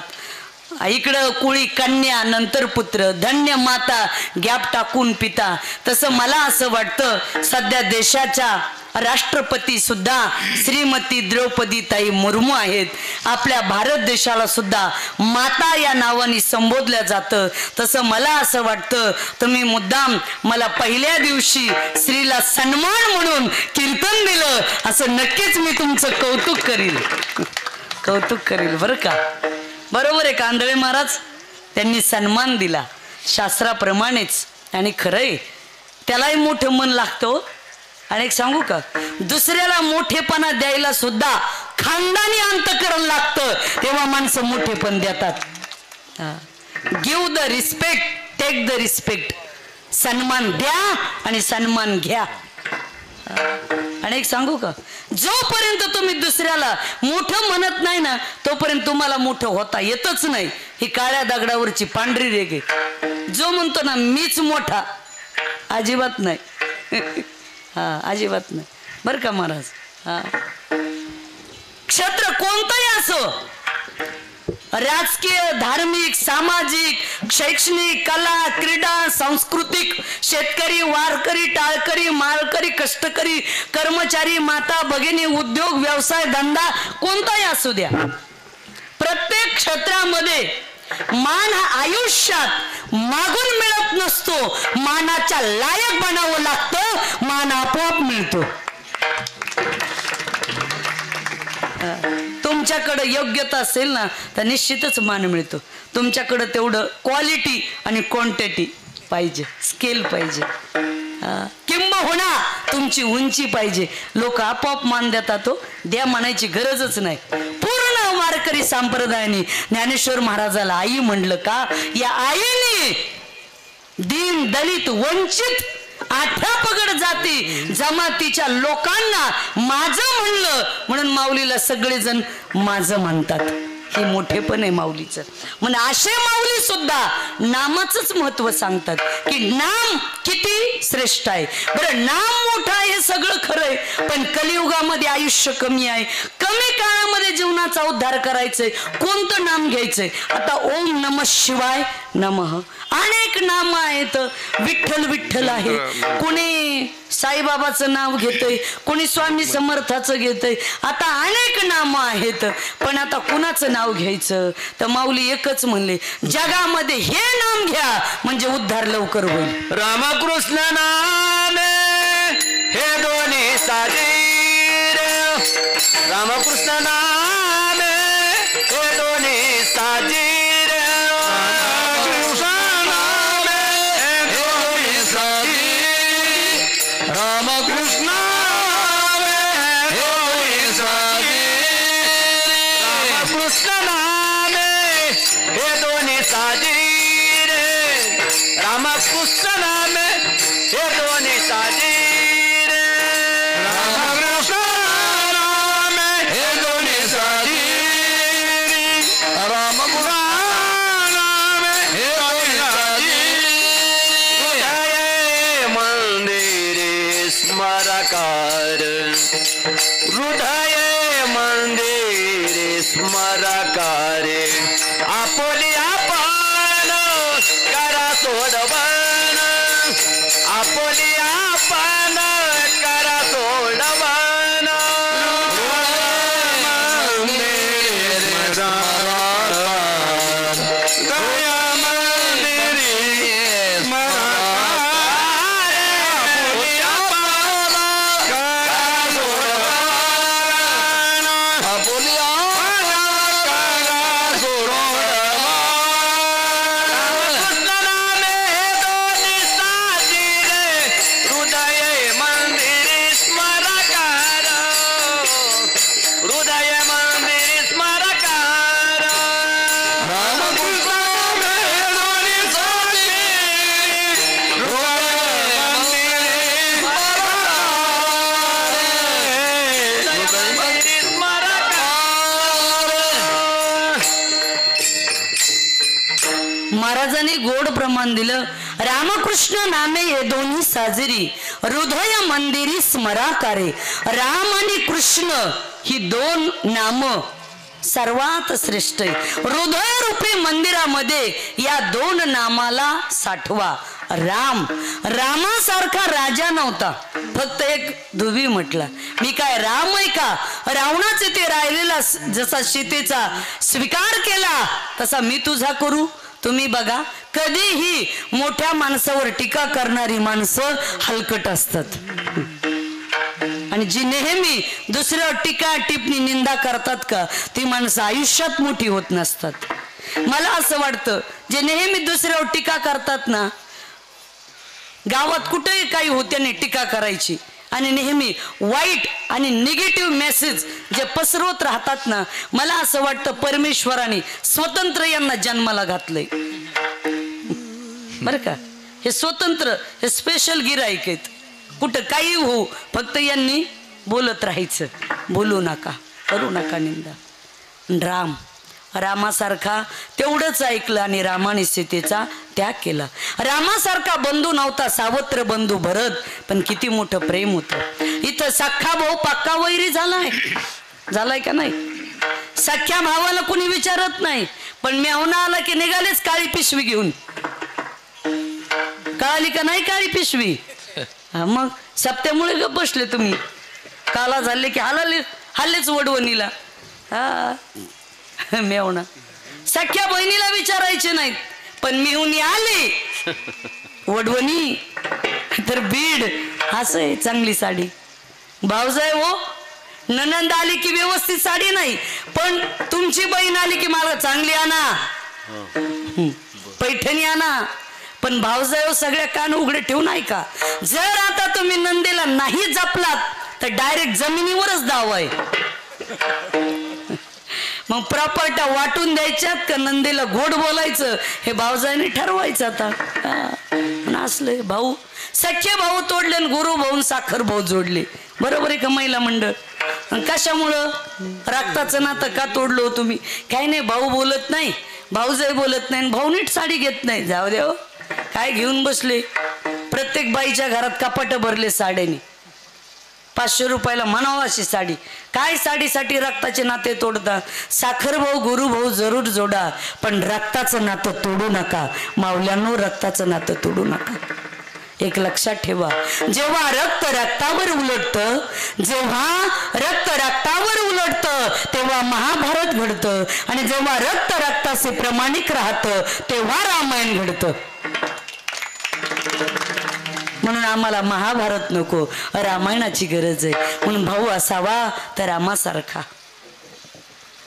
इकडं कुळी कन्या नंतर पुत्र, धन्य माता गॅप टाकून पिता, तसं मला असं वाटतं सध्या देशाच्या राष्ट्रपती सुद्धा श्रीमती द्रौपदी ताई मुर्मू आहेत. आपल्या भारत देशाला सुद्धा माता या नावाने संबोधल्या जातं. तसं मला असं वाटतं तुम्ही मुद्दाम मला पहिल्या दिवशी स्त्रीला सन्मान म्हणून कीर्तन दिलं, असं नक्कीच मी तुमचं कौतुक करील बरं का. बरोबर आहे कांदळे महाराज, त्यांनी सन्मान दिला शास्त्राप्रमाणेच आणि खरंय त्यालाही मोठं मन लागतं. आणि एक सांगू का, दुसऱ्याला मोठेपणा द्यायला सुद्धा खानदानी अंतकरण लागतं, तेव्हा माणसं मोठेपण देतात. Give the respect, take the respect. सन्मान द्या आणि सन्मान घ्या. आणि एक सांगू का, जोपर्यंत तुम्ही दुसऱ्याला मोठं म्हणत नाही ना तोपर्यंत तुम्हाला मोठं होता येतच नाही. ही काळ्या दगडावरची पांढरी रेघ आहे. जो म्हणतो ना मीच मोठा, अजिबात नाही. हा अजिबात नाही बरं का महाराज. हा क्षेत्र कोणतंही असो, राजकीय, धार्मिक, सामाजिक, शैक्षणिक, कला, क्रीडा, सांस्कृतिक, शेतकरी, वारकरी, टाळकरी, माळकरी, कष्टकरी, कर्मचारी, माता भगिनी, उद्योग, व्यवसाय, धंदा कोणताही असू द्या, प्रत्येक क्षेत्रामध्ये मान हा आयुष्यात मागून मिळत नसतो, मानाच्या लायक बनावं लागतं, मान आपोआप मिळतो. तुमच्याकडे योग्यता असेल ना तर निश्चितच मान मिळतो. तुमच्याकडे तेवढं क्वालिटी आणि क्वांटिटी पाहिजे, स्केल पाहिजे, किंबहुना तुमची उंची पाहिजे. लोक आपोआप मान देतात. तो द्या म्हणायची गरजच नाही. पूर्ण वारकरी संप्रदायाने ज्ञानेश्वर महाराजाला आई म्हणलं का, या आईने दीन दलित वंचित 8 पगड जाती जमातीच्या लोकांना माझं म्हणलं म्हणून माऊलीला सगळेजण माझं म्हणतात. हे मोठेपण आहे माऊलीचं. म्हणजे असे माऊली सुद्धा नामाचंच महत्व सांगतात की नाम किती श्रेष्ठ आहे. बरं नाम मोठं आहे हे सगळं खरंय, पण कलियुगामध्ये आयुष्य कमी आहे. कमी काळामध्ये जीवनाचा उद्धार करायचंय, कोणतं नाम घ्यायचंय. आता ओम नमः शिवाय नमः अनेक नाम आहेत. विठ्ठल विठ्ठल आहे, कोणी साईबाबाचं नाव घेतय, कोणी स्वामी समर्थाचं घेतय. आता अनेक नाम आहेत, पण आता कुणाचं नाव घ्यायचं. तर माऊली एकच म्हणले, जगामध्ये हे नाम घ्या म्हणजे उद्धार लवकर होईल. रामकृष्ण नाम हे दोन्ही साजीर, रामकृष्ण नाम हे दोन्ही साजीर, रामकृष्ण हे दोन्ही साजी रे रामकृष्ण नाम हे दोन्ही साजी रामकृष्ण नाम हे दोन्ही साजी हृदय मंदिरे स्मरकार हृदय मंदिरे स्मरकारे आपोली आपण करा सोडवण आपोली आपण करा सोडवण दया मंदिरी हृदय मंदिर स्मरकार महाराजांनी गोड प्रमाण दिलं. रामकृष्ण नामे हे दोन्ही साजरी हृदय मंदिरी स्मराकारे. राम आणि कृष्ण ही दोन नाम सर्वात श्रेष्ठ आहे. हृदय रूपी मंदिरामध्ये या दोन नामाला साठवा. राम रामासारखा राजा नव्हता, फक्त एक धुवी म्हटला. मी काय राम आहे का? रावणाचे ते राहिलेला जसा सीतेचा स्वीकार केला तसा मी तुझा करू. तुम्ही बघा, कधीही मोठ्या माणसावर टीका करणारी माणसं हलकट असतात आणि जी नेहमी दुसऱ्यावर टीका टिप्पणी निंदा करतात का ती माणसं आयुष्यात मोठी होत नसतात. मला असं वाटतं जे नेहमी दुसऱ्यावर टीका करतात ना, गावात कुठेही काही होत्याने टीका करायची आणि नेहमी वाईट आणि निगेटिव्ह मेसेज जे पसरवत राहतात ना, मला असं वाटतं परमेश्वराने स्वतंत्र यांना जन्माला घातलंय बरं का. हे स्वतंत्र, हे स्पेशल गिराईक आहेत. कुठं काही हो, फक्त यांनी बोलत राहायचं, बोलू नका, करू नका निंदा. राम रामासारखा तेवढंच ऐकलं आणि रामाने सीतेचा त्याग केला. रामासारखा बंधू नव्हता, सावत्र बंधू भरत, पण किती मोठं प्रेम होतं. इथं सख्खा भाऊ पक्का वैरी झालाय का नाही? सख्या भावाला कोणी विचारत नाही, पण मेहुणा आला की निघालेच काळी पिशवी घेऊन. कळाली का नाही काळी पिशवी? मग सप्त्यामुळे गप बसले तुम्ही. काला झाले की हल्लेच वडवणीला. हा मेवणा सख्या बहिणीला विचारायचे नाहीत, पण मेहुणी आली वडवणी तर बीड असं आहे चांगली साडी. भाऊजाई हो, ननंद आली की व्यवस्थित साडी नाही, पण तुमची बहीण आली की मला चांगली आणा, पैठणी आणा. पण भाऊजाई हो, सगळ्या कान उघडे ठेवून ऐका. जर आता तुम्ही नंदेला नाही जपलात तर डायरेक्ट जमिनीवरच दाव आहे. मग प्रॉपर्ट्या वाटून द्यायच्यात का नंदेला गोड बोलायचं हे भाऊजाईने ठरवायचं. आता असले भाऊ, सख्खे भाऊ तोडले आणि गुरु भाऊन साखर भाऊ जोडले. बरोबर आहे का महिला मंडळ? कशामुळं? रक्ताचं नातं का तोडलो तुम्ही? काही नाही, भाऊ बोलत नाही, भाऊजाई बोलत नाही, भाऊ नीट साडी घेत नाही. जाऊ द्या, काय घेऊन बसले. प्रत्येक बाईच्या घरात कपाट भरले साड्याने. 500 रुपयाला म्हणावं अशी साडी. काय साडीसाठी रक्ताचे नाते तोडता? साखर भाऊ गुरु भाऊ जरूर जोडा, पण रक्ताचं नातं तोडू नका. मावल्यांनो, रक्ताचं नातं तोडू नका. एक लक्षात ठेवा, जेव्हा रक्त रक्तावर उलटतं, जेव्हा रक्त रक्तावर उलटतं तेव्हा महाभारत घडतं, आणि जेव्हा रक्त रक्ताचे प्रमाणिक राहतं तेव्हा रामायण घडतं. म्हणून आम्हाला महाभारत नको, रामायणाची गरज आहे. म्हणून भाऊ असावा तर रामासारखा,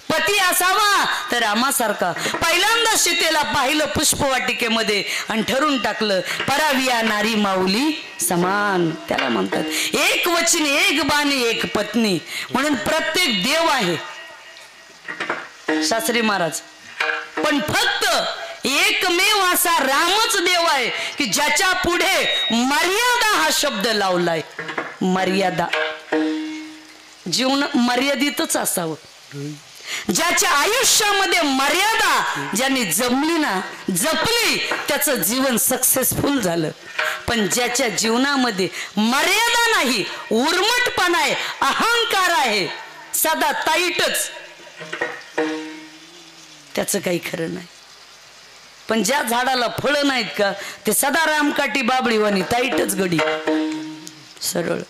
पती असावा तर रामासारखा. पहिल्यांदा सीतेला पाहिलं पुष्पवाटिकेमध्ये आणि ठरून टाकलं, पराविया नारी माऊली समान. त्याला म्हणतात एक वचनी, एक बाणी, एक पत्नी. म्हणून प्रत्येक देव आहे शास्त्री महाराज, पण फक्त एकमेव असा रामच देव आहे की ज्याच्या पुढे मर्यादा हा शब्द लावलाय. मर्यादा, जीवन मर्यादितच असावं. ज्याच्या आयुष्यामध्ये मर्यादा ज्यांनी जपली त्याचं जीवन सक्सेसफुल झालं. पण ज्याच्या जीवनामध्ये मर्यादा नाही, उर्मटपणा आहे, अहंकार आहे, सदा ताईटच, त्याचं काही खरं नाही. पण ज्या झाडाला फळं नाहीत का ते सदा रामकाठी बाबळीवाणी ताईटच गडी सरळ.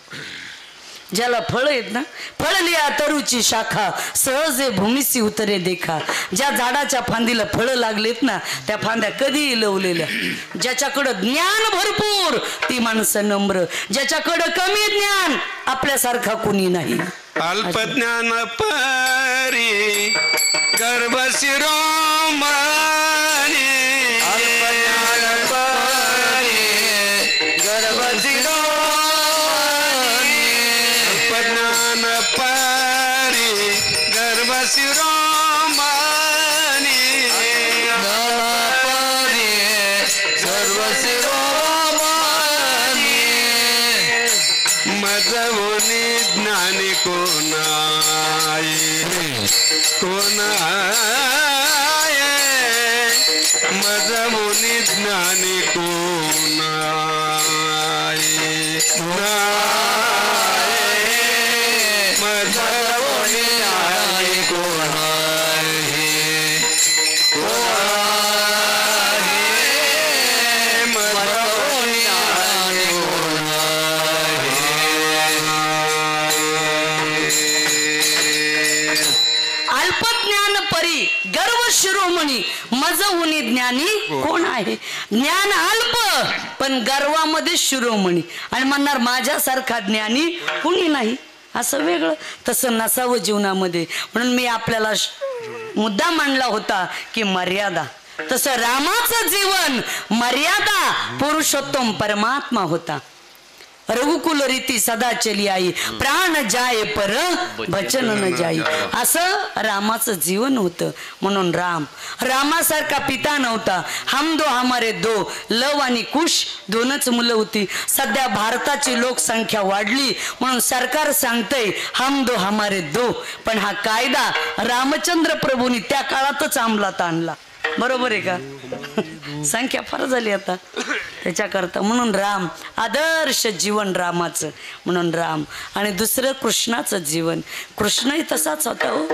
ज्याला फळ आहेत ना, फळ लिया तरुची शाखा सहजे भूमीसी उतरे देखा. ज्या झाडाच्या फांदीला फळं लागलेत ना त्या फांद्या कधीही लवलेल्या. ज्याच्याकडं ज्ञान भरपूर ती माणसं नम्र, ज्याच्याकडं कमी ज्ञान आपल्यासारखा कोणी नाही. अल्पज्ञान परी गर्भ शिरोमणी, अल्पज्ञान परी गर्भ शिरोमणी, अल्पज्ञान परी गर्भ शिरोमणी, परी सर्व शिरोमणी. मजवुनी ज्ञानी कोण आहे, कोण आहे, मजवुनी ज्ञानी कोण आहे, मजवुनी ज्ञानी कोण आहे, मजवुनी ज्ञानी कोण अल्पज्ञान परी गर्व शिरोमणी मजहुनी ज्ञानी कोण आहे. ज्ञान अल्प पण गर्वामध्ये शिरोमणी, आणि म्हणणार माझ्यासारखा ज्ञानी कोणी नाही. असं वेगळं तसं नसावं जीवनामध्ये. म्हणून मी आपल्याला मुद्दा मांडला होता की मर्यादा. तसं रामाचं जीवन मर्यादा पुरुषोत्तम परमात्मा होता. रघुकुल रीती सदा चली आई, प्राण जाय पर वचन न जाई. असं रामाचं जीवन होतं. म्हणून रामासारखा पिता नव्हता. हम दो हमारे दो, लव आणि कुश दोनच मुलं होती. सध्या भारताची लोकसंख्या वाढली म्हणून सरकार सांगतंय हम दो हमारे दो, पण हा कायदा रामचंद्र प्रभूंनी त्या काळातच अंमलात आणला. बरोबर आहे का? संख्या फार झाली आता त्याच्याकरता. म्हणून राम, आदर्श जीवन रामाचं. म्हणून राम. आणि दुसरं कृष्णाचं जीवन. कृष्णही तसाच होता हो.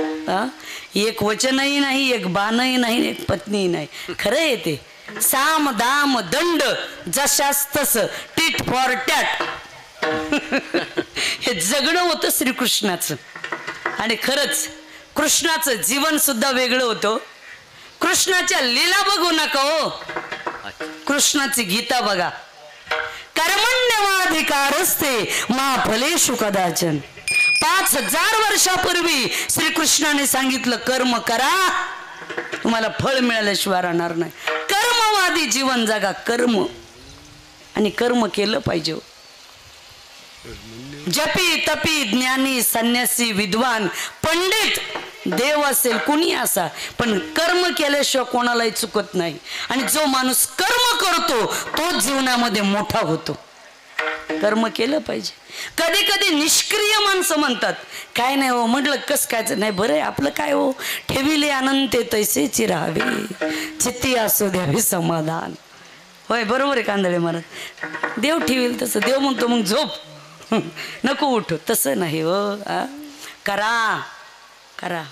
एक वचनही नाही, एक बाणही नाही, एक पत्नीही नाही. खरं आहे ते. साम दाम दंड जशास तस, टीट फॉर टॅट हे जगणं होतं श्रीकृष्णाचं. आणि खरंच कृष्णाचं जीवन सुद्धा वेगळं होतं. कृष्णाच्या लीला बघू नका हो, कृष्णाची गीता बघा. कर्मण्यवाधिकारस्ते मा फलेषु कदाचन. 5000 वर्षापूर्वी श्रीकृष्णाने सांगितलं कर्म करा, तुम्हाला फळ मिळाल्याशिवाय राहणार नाही. कर्मवादी जीवन जगा. कर्म आणि कर्म केलं पाहिजे. जपी तपी ज्ञानी संन्यासी विद्वान पंडित देव असेल कुणी असा, पण कर्म केल्याशिवाय कोणालाही चुकत नाही. आणि जो माणूस कर्म करतो तो जीवनामध्ये मोठा होतो. कर्म केलं पाहिजे. कधी कधी निष्क्रिय माणसं म्हणतात काय नाही हो. म्हटलं कस काय नाही, बरं आहे आपलं काय हो. ठेविले अनंत तैसेची राहावे, चित्ती असू द्यावे समाधान. होय बरोबर आहे कांदळे महाराज. देव ठेवील तसं. देव म्हणतो मग झोप नको उठो, तसं नाही हो. करा करा.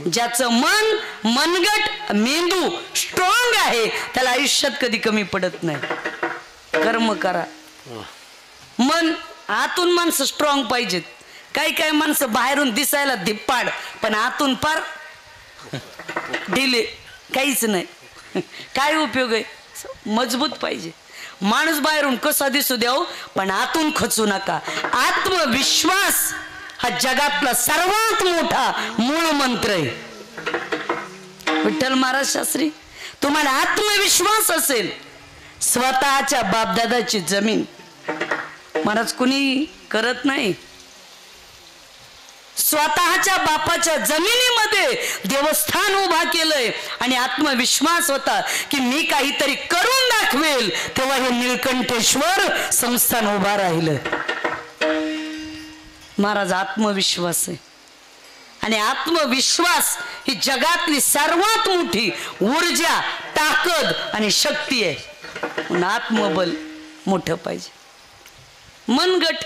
ज्याचं मन मनगट मेंदू स्ट्रॉंग आहे त्याला आयुष्यात कधी कमी पडत नाही. कर्म करा. मन आतून माणसं स्ट्रॉंग पाहिजेत. काही काही माणसं बाहेरून दिसायला धिप्पाड पण आतून पार ढिले, काहीच नाही. काय उपयोग आहे. मजबूत पाहिजे माणूस. बाहेरून कसा दिसू द्याव पण आतून खचू नका. आत्मविश्वास हा जगातला सर्वात मोठा मूळ मंत्र आहे. विठ्ठल महाराज शास्त्री, तुम्हाला आत्मविश्वास असेल, स्वतःच्या बापदादाची जमीन महाराज कुणी करत नाही. स्वतःच्या बापाच्या जमिनीमध्ये देवस्थान उभा केलंय आणि आत्मविश्वास होता की मी काहीतरी करून दाखवेल, तेव्हा हे निळकंठेश्वर संस्थान उभा राहिलं. महाराज आत्मविश्वास आहे आणि आत्मविश्वास ही जगातली सर्वात मोठी ऊर्जा, ताकद आणि शक्ती आहे. पण आत्मबल मोठं पाहिजे. मनगट,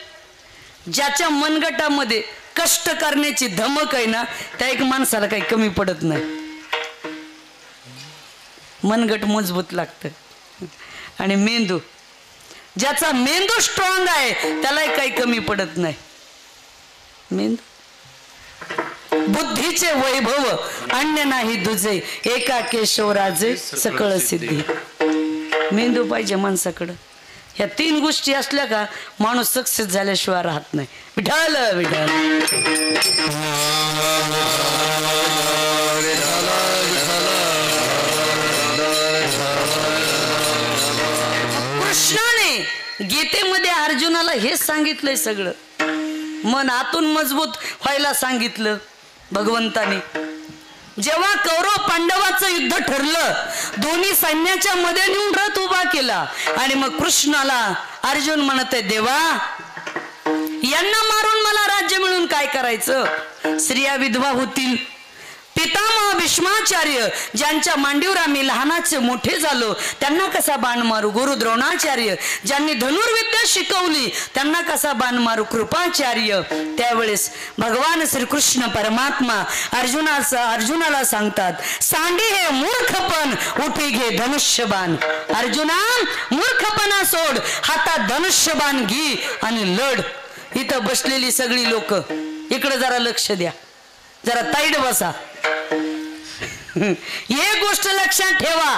ज्याच्या मनगटामध्ये कष्ट करण्याची धमक आहे ना, त्या एक माणसाला काही कमी पडत नाही. मनगट मजबूत लागतं. आणि मेंदू, ज्याचा मेंदू स्ट्रॉंग आहे त्यालाही काही कमी पडत नाही. मेंदू, बुद्धीचे वैभव अन्य नाही दुजे, एका केशवराजे सकळ सिद्धी. मेंदू पाहिजे माणसाकडं. ह्या 3 गोष्टी असल्या का माणूस सक्सेस झाल्याशिवाय राहत नाही. विठाल विठाल. कृष्णाने गीतेमध्ये अर्जुनाला हेच सांगितलंय सगळं. मन आतून मजबूत व्हायला सांगितलं भगवंताने. जेव्हा कौरव पांडवाचं युद्ध ठरलं, दोन्ही सैन्याच्या मध्ये नेऊन रथ उभा केला आणि मग कृष्णाला अर्जुन म्हणत आहे, देवा यांना मारून मला राज्य मिळून काय करायचं? स्त्रिया विधवा होतील. पितामह भीष्माचार्य ज्यांच्या मांडीवर आम्ही लहानाचे मोठे झालो त्यांना कसा बाण मारू? गुरु द्रोणाचार्य ज्यांनी धनुर्विद्या शिकवली त्यांना कसा बाण मारू? कृपाचार्य. त्यावेळेस भगवान श्रीकृष्ण परमात्मा अर्जुनाला सांगतात, सांडी हे मूर्खपण, उठी घे धनुष्यबाण. अर्जुना, मूर्खपणा सोड, हातात धनुष्यबाण घे आणि लढ. इथं बसलेली सगळी लोक इकडे जरा लक्ष द्या, जरा ताईड बसा. एक गोष्ट लक्षात ठेवा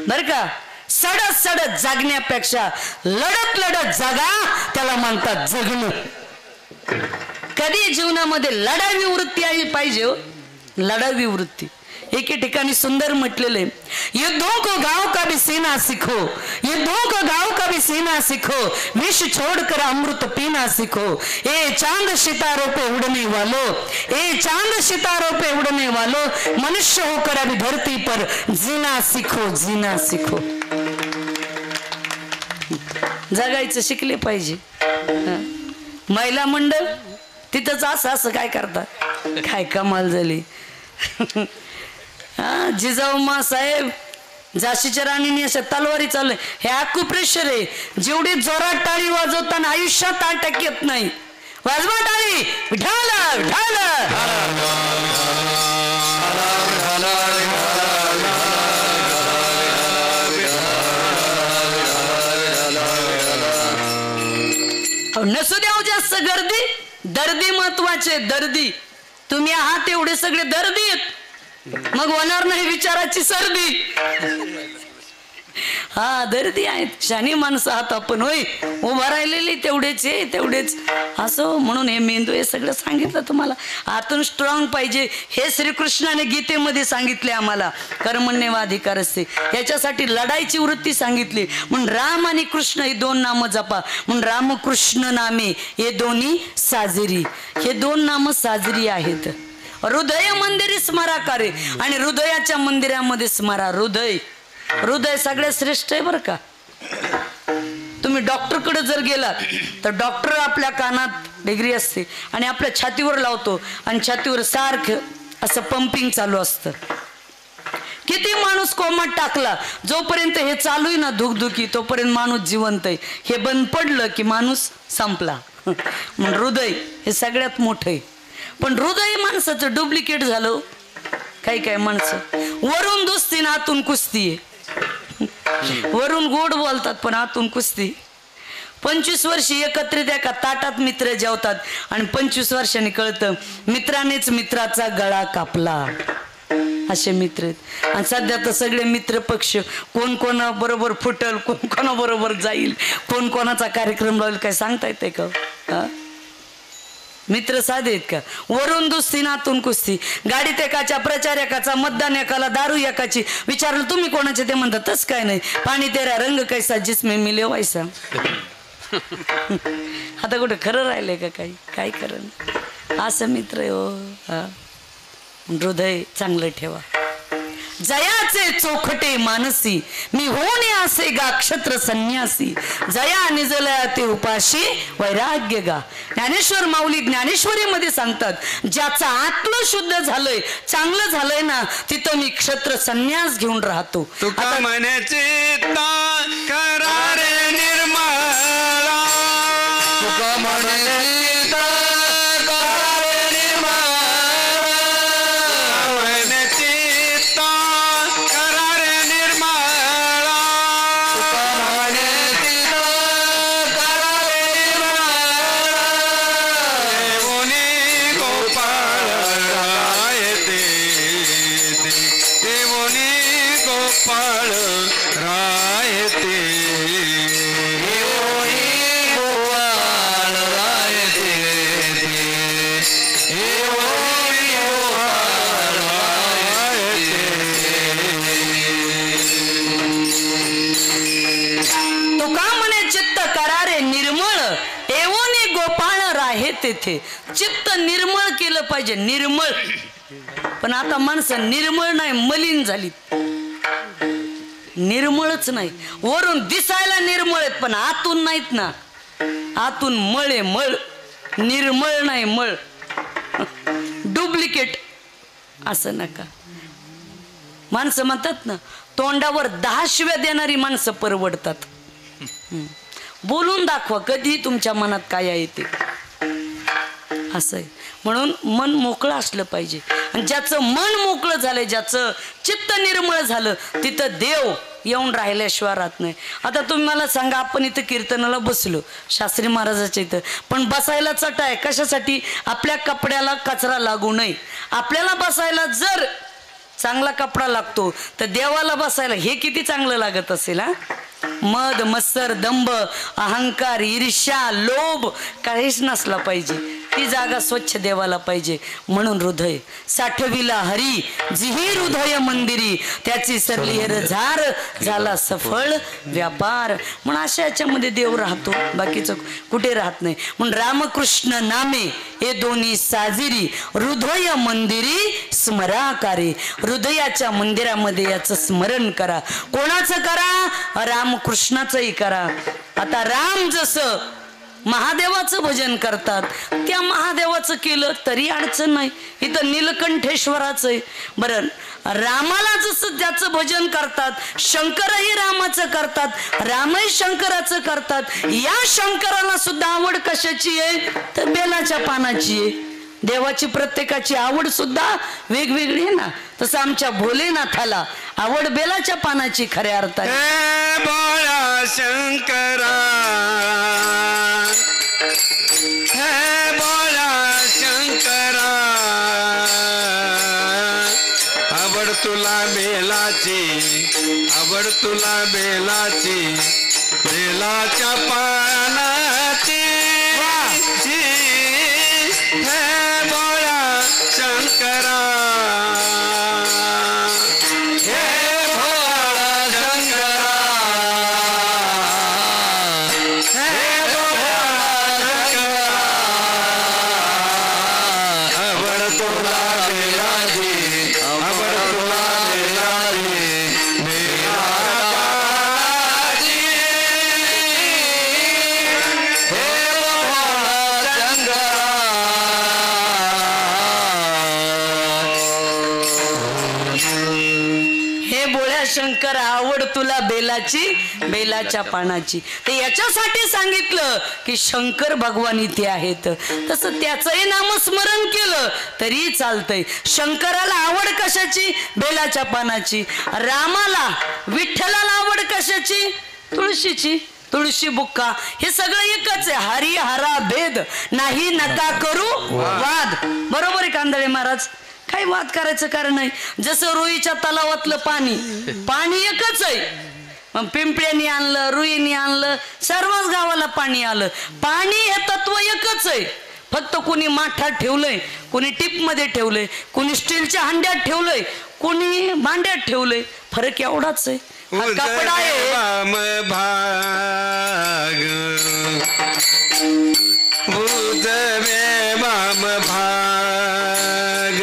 बर का, सडत सडत जागण्यापेक्षा लढत लढत जगा, त्याला म्हणतात जगणं. कधी जीवनामध्ये लढावी वृत्ती आली पाहिजे. लढावी वृत्ती. एके ठिकाणी सुंदर म्हटलेलं आहे, युद्धों को गांव का भी सीना सीखो, युद्धों को गांव का भी सीना सीखो, विष छोड़कर अमृत पीना सीखो. ए चांद सितारों पे उड़ने वालों, ए चांद सितारों पे उड़ने वालों, मनुष्य होकर अभी धरती पर जीना सीखो, जीना सीखो. जगायचं शिकले पाहिजे. महिला मंडळ तिथंच असं काय करतात, काय कमाल झाली. जिजाऊमा साहेब झाशीच्या राणीने अशा तलवारी चालू. हे अॅक्युप्रेशर आहे. जेवढी जोरात टाळी वाजवताना आयुष्यात अटक येत नाही. वाजवा टाळी. विठाला विठाला. नसू द्या जास्त गर्दी, दर्दी महत्वाचे. दर्दी तुम्ही आहात, एवढे सगळे दर्दी आहेत, मग होणार नाही विचाराची सर्दी. हा दर्दी आहेत, शानी माणसं आहात आपण. होय, उभा राहिलेली तेवढेच आहे, तेवढेच असं. म्हणून हे मेंदू हे सगळं सांगितलं तुम्हाला. आतून स्ट्रॉंग पाहिजे. हे श्रीकृष्णाने गीतेमध्ये सांगितले आम्हाला. कर्मण्येवाधिकार असते, याच्यासाठी लढाईची वृत्ती सांगितली. म्हणून राम आणि कृष्ण ही 2 नामं जपा. म्हणून रामकृष्ण नामे हे दोन्ही साजरी. हे 2 नामं साजरी आहेत. हृदय मंदिरी स्मरा करे, आणि हृदयाच्या मंदिरामध्ये स्मरा. हृदय, हृदय सगळ्यात श्रेष्ठ आहे बरं का. तुम्ही डॉक्टरकडे जर गेलात तर डॉक्टर आपल्या कानात डिग्री असते आणि आपल्या छातीवर लावतो आणि छातीवर सारखं असं पंपिंग चालू असतं. किती माणूस कोमात टाकला, जोपर्यंत हे चालू आहे ना धुकधुकी, तोपर्यंत माणूस जिवंत आहे. हे बंद पडलं की माणूस संपला. म्हणून हृदय हे सगळ्यात मोठं आहे. पण हृदय माणसाचं डुप्लिकेट झालं. काही माणसं वरून दुसती ना आतून कुस्ती आहे. वरून गोड बोलतात पण आतून कुस्ती. 25 वर्षी एकत्रित एका ताटात मित्र जेवतात आणि 25 वर्षांनी कळतं मित्रानेच मित्राचा गळा कापला. असे मित्र आहेत. आणि सध्या तर सगळे मित्र पक्ष, कोण कोणा बरोबर फुटल, कोण कोणा बरोबर जाईल, कोण कोणाचा कार्यक्रम लावेल, काय सांगता येते का? मित्र साधे आहेत का? वरून दुसती नातून कुस्ती. गाडीत एकाच्या, प्रचार एकाचा, मतदान एकाला, दारू एकाची. विचारलं तुम्ही कोणाचे, ते म्हणतात तस काय नाही, पाणी तेरा रंग कैसा जिसमें मिले वैसा. आता कुठे खरं राहिलंय का काही काय खरं असं मित्र आहे हो. हा हृदय चांगलं ठेवा. जयाचे चोखटे मानसी मी होणे असे गा क्षत्र संन्यासी जया निजल्या ते उपाशी वैराग्य गा. ज्ञानेश्वर माऊली ज्ञानेश्वरीमध्ये सांगतात ज्याचं आत्म शुद्ध झालंय चांगलं झालंय ना तिथं मी क्षत्र संन्यास घेऊन राहतो. तुका म्हणे चित्ता करारे निर्मळा तुका म्हणे चित्ता करारे निर्मळा म्हणे चित्ता करारे निर्मळा तुका म्हणे चित्ता करारे निर्मळा देवोनी गोपाळ राय देवोनी गोपाळ राय तेथे चित्त निर्मळ केलं पाहिजे. निर्मळ पण आता माणसं निर्मळ नाही मलिन झाली. निर्मळच नाही वरून दिसायला निर्मळ आहेत पण आतून नाहीत ना. आतून मळ आहे मळ निर्मळ नाही मळ डुप्लिकेट. असं नका. माणसं म्हणतात ना तोंडावर 10 शिव्या देणारी माणसं परवडतात. बोलून दाखवा कधी तुमच्या मनात काय आहे ते. असं आहे म्हणून मन मोकळं असलं पाहिजे. आणि ज्याचं मन मोकळं झालंय ज्याचं चित्त निर्मळ झालं तिथं देव येऊन राहिल्याशिवाय राहत नाही. आता तुम्ही मला सांगा आपण इथं कीर्तनाला बसलो शास्त्री महाराजाच्या इथं पण बसायला चटा आहे कशासाठी आपल्या कपड्याला कचरा लागू नये. आपल्याला बसायला जर चांगला कपडा लागतो तर देवाला बसायला हे किती चांगलं लागत असेल. हा मद मत्सर दंभ अहंकार ईर्ष्या लोभ काहीच नसला पाहिजे. ती जागा स्वच्छ देवाला पाहिजे. म्हणून हृदय साठविला हरी जिही हृदय मंदिरी त्याची सरली हेर झार झाला सफळ व्यापार. म्हणून अशा याच्यामध्ये देव राहतो बाकीचं कुठे राहत नाही. म्हणून रामकृष्ण नामे हे दोन्ही साजिरी हृदय मंदिरी स्मराकारी. हृदयाच्या मंदिरामध्ये याचं स्मरण करा. कोणाचं करा रामकृष्णाचंही करा. आता राम जसं महादेवाचं भजन करतात त्या महादेवाचं केलं तरी अडचण नाही. इथं नीलकंठेश्वराचं आहे. बरं रामाला जसं ज्याचं भजन करतात शंकरही रामाचं करतात रामही शंकराचं करतात. या शंकराला सुद्धा आवड कशाची आहे तर बेलाच्या पानाची आहे. देवाची प्रत्येकाची आवड सुद्धा वेगवेगळी आहे ना. तसं आमच्या भोलेनाथाला आवड बेलाच्या पानाची खऱ्या अर्थाने. बोला शंकरा हे बोला शंकरा आवड तुला बेलाची आवड तुला बेलाची बेलाच्या पानाची हे बोला शंकरा शंकर आवड तुला बेलाची बेलाच्या पानाची. ते याच्यासाठी सांगितलं की शंकर भगवान इथे आहेत. तसं त्याचंही नामस्मरण केलं तरी चालतंय. शंकराला आवड कशाची बेलाच्या पानाची. रामाला विठ्ठलाला आवड कशाची तुळशीची. तुळशी बुक्का हे सगळं एकच आहे. हरी हरा भेद नाही नका करू वाद. बरोबर आहे कांदळे महाराज. काही वाद करायचं कारण नाही. जसं रुईच्या तलावातलं पाणी एकच आहे. मग पिंपळ्यानी आणलं रुईनी आणलं सर्वच गावाला पाणी आलं. पाणी हे तत्व एकच आहे. फक्त कोणी माठात ठेवलंय कोणी टीप मध्ये ठेवलंय कोणी स्टीलच्या हांड्यात ठेवलंय कोणी भांड्यात ठेवलंय. फरक एवढाच आहे. कपडा आहे भाग बुजवे वाम भाग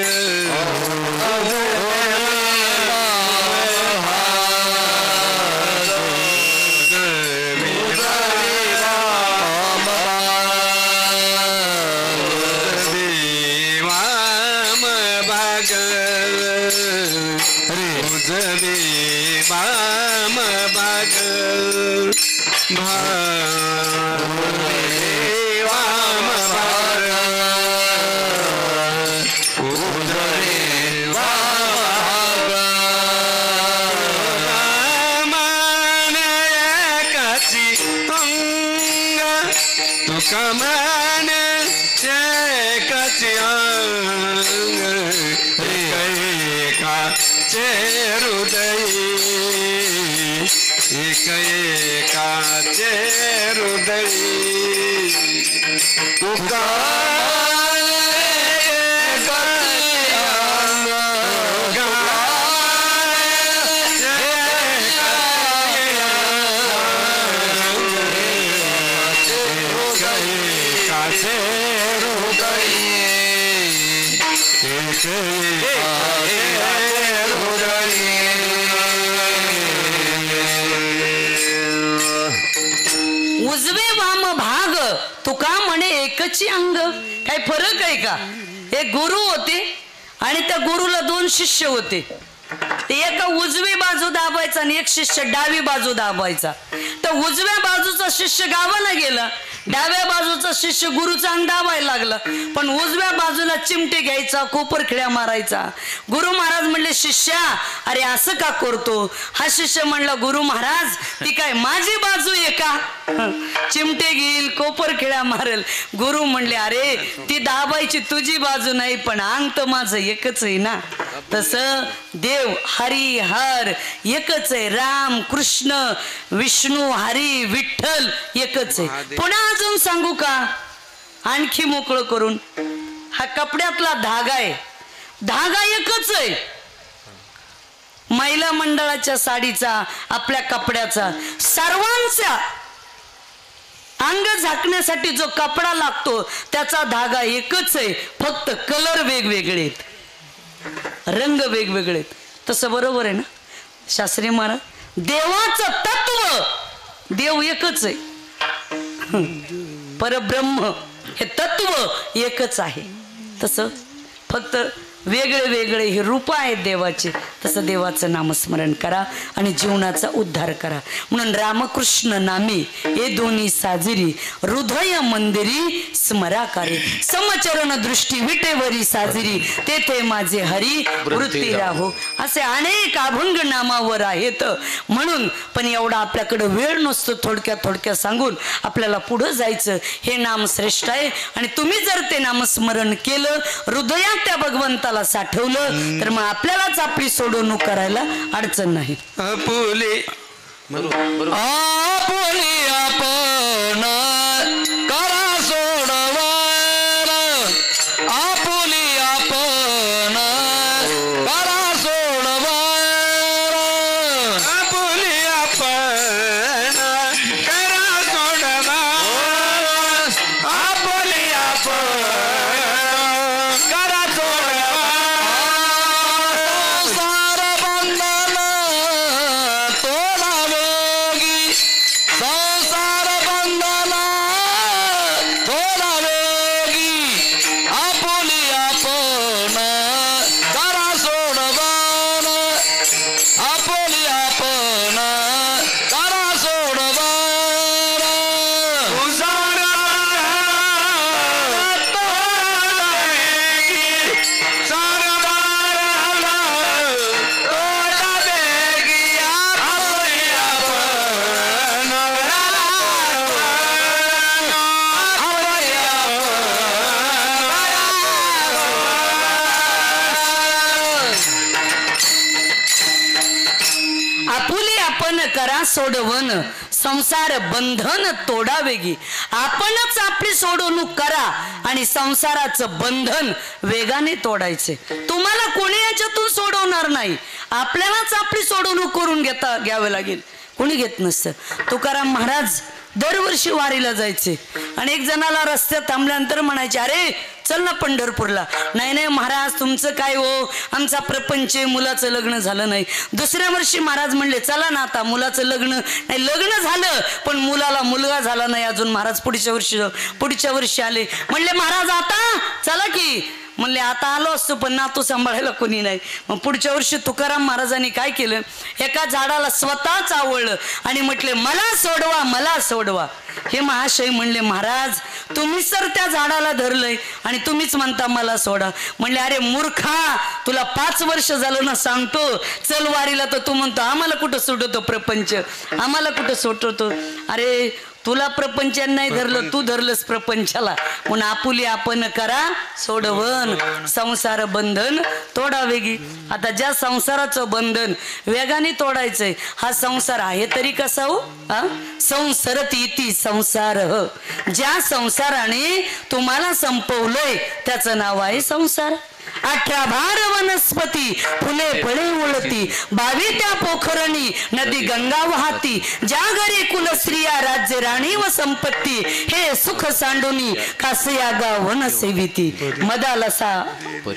कमान एका उजवे वाम भाग तुका म्हणे एकची अंग. काही फरक आहे का? एक गुरु होते आणि त्या गुरुला 2 शिष्य होते. ते एका उजवी बाजू दाबायचा आणि एक शिष्य डावी बाजू दाबायचा. तर उजव्या बाजूचा शिष्य गावाला गेला, डाव्या बाजूचा शिष्य गुरुचा अंग दाबायला लागला. पण उजव्या बाजूला चिमटे घ्यायचा, कोपरखिळ्या मारायचा. गुरु महाराज म्हणले, शिष्या अरे असं का करतो? हा शिष्य म्हणला, गुरु महाराज ती काय माझी बाजू आहे का? चिमटे घेईल, कोपरखिळ्या मारेल. गुरु म्हणले, अरे ती दाबायची तुझी बाजू नाही, पण अंग तर माझं एकच आहे ना. तसं देव हरी हर एकच आहे. राम कृष्ण विष्णू हरी विठ्ठल एकच आहे. पुन्हा अजून सांगू का? आणखी मोकळं करून, हा कपड्यातला धागा आहे, धागा एकच आहे. महिला मंडळाच्या साडीचा, आपल्या कपड्याचा, सर्वांचा अंग झाकण्यासाठी जो कपडा लागतो त्याचा धागा एकच आहे. फक्त कलर वेगवेगळे आहेत, रंग वेगवेगळे. तसं बरोबर आहे ना शास्त्री महाराज? देवाचं तत्व देव एकच आहे, परब्रह्म हे तत्व एकच आहे. तसं फक्त वेगळे वेगळे हे रूप आहेत देवाचे. तसं देवाचं नामस्मरण करा आणि जीवनाचा उद्धार करा. म्हणून रामकृष्ण नामे हे दोन्ही साजिरी, हृदय मंदिरी स्मराकारी, समचरण दृष्टी विटेवरी साजिरी, तेथे माझे हरी वृत्ती राहो. असे अनेक अभंग नामावर आहेत. म्हणून पण एवढा आपल्याकडे वेळ नसतो. थोडक्यात सांगून आपल्याला पुढे जायचं. हे नाम श्रेष्ठ आहे आणि तुम्ही जर ते नामस्मरण केलं, हृदयात त्या भगवंताला साठवलं, तर मग आपल्यालाच आपली सोडवणूक करायला अडचण नाही. आपुले आपुली आपण करा सोडवार, आपुली आपण करा सोडवार, आपुले आपण करा सोडवार, आपुले आपण करा सोडवार, संसार बंधन तोडावेगी, संसार बंधन तोडावेगी, आपुली आपण करा सोडवार, आपुली आपण करा सोडवार, उजाडा तोडावेगी, सारवाराला तोडावेगी, आपुले आपण आपुले आपुले आपण करा सोडवण, संसार बंधन तोडावेगी. आपणच आपली सोडवणूक करा आणि संसाराचं बंधन वेगाने तोडायचे. तुम्हाला कोणी याच्यातून सोडवणार नाही. आपल्यालाच आपली सोडवणूक करून घ्यावे लागेल. कोणी घेत नसतं. तुकाराम महाराज दरवर्षी वारीला जायचे आणि एक जणाला रस्त्यात थांबल्यानंतर म्हणायचे, अरे चल ना पंढरपूरला. नाही नाही महाराज, तुमचं काय हो, आमचा प्रपंच, मुलाचं लग्न झालं नाही. दुसऱ्या वर्षी महाराज म्हणले, चला ना आता, मुलाचं लग्न नाही, लग्न झालं पण मुलाला मुलगा झाला नाही अजून. महाराज पुढच्या वर्षी आले, म्हणले महाराज आता चला की. म्हणले आता आलो असतो पण नातू सांभाळायला कोणी नाही. मग पुढच्या वर्षी तुकाराम महाराजांनी काय केलं, एका झाडाला स्वतःच आवळलं आणि म्हटले, मला सोडवा, मला सोडवा. हे महाशय म्हणले, महाराज तुम्हीच तर त्या झाडाला धरलंय आणि तुम्हीच म्हणता मला सोडा. म्हणले, अरे मूर्खा, तुला 5 वर्ष झालं ना सांगतो चल वारीला, तर तू म्हणतो आम्हाला कुठं सुटवतो प्रपंच, आम्हाला कुठं सुटवतो. अरे तुला प्रपंचाने नाही धरलं, तू धरलंस प्रपंचाला. म्हणून आपुली आपण करा सोडवण, संसार बंधन तोडा वेगी. आता ज्या संसाराचं बंधन वेगाने तोडायचंय, हा संसार आहे तरी कसा हो? संसरती इति संसार. ज्या संसाराने तुम्हाला संपवलंय त्याचं नाव आहे संसार. 18 भार वनस्पती, फुले फळे उळती, 22 त्या पोखरणी, नदी गंगा वाहती. ज्या घरी कुलस्त्रिया राज्य राणी व संपत्ती, हे सुख सांडुनी कासया गाव वन सेविती. मदालसा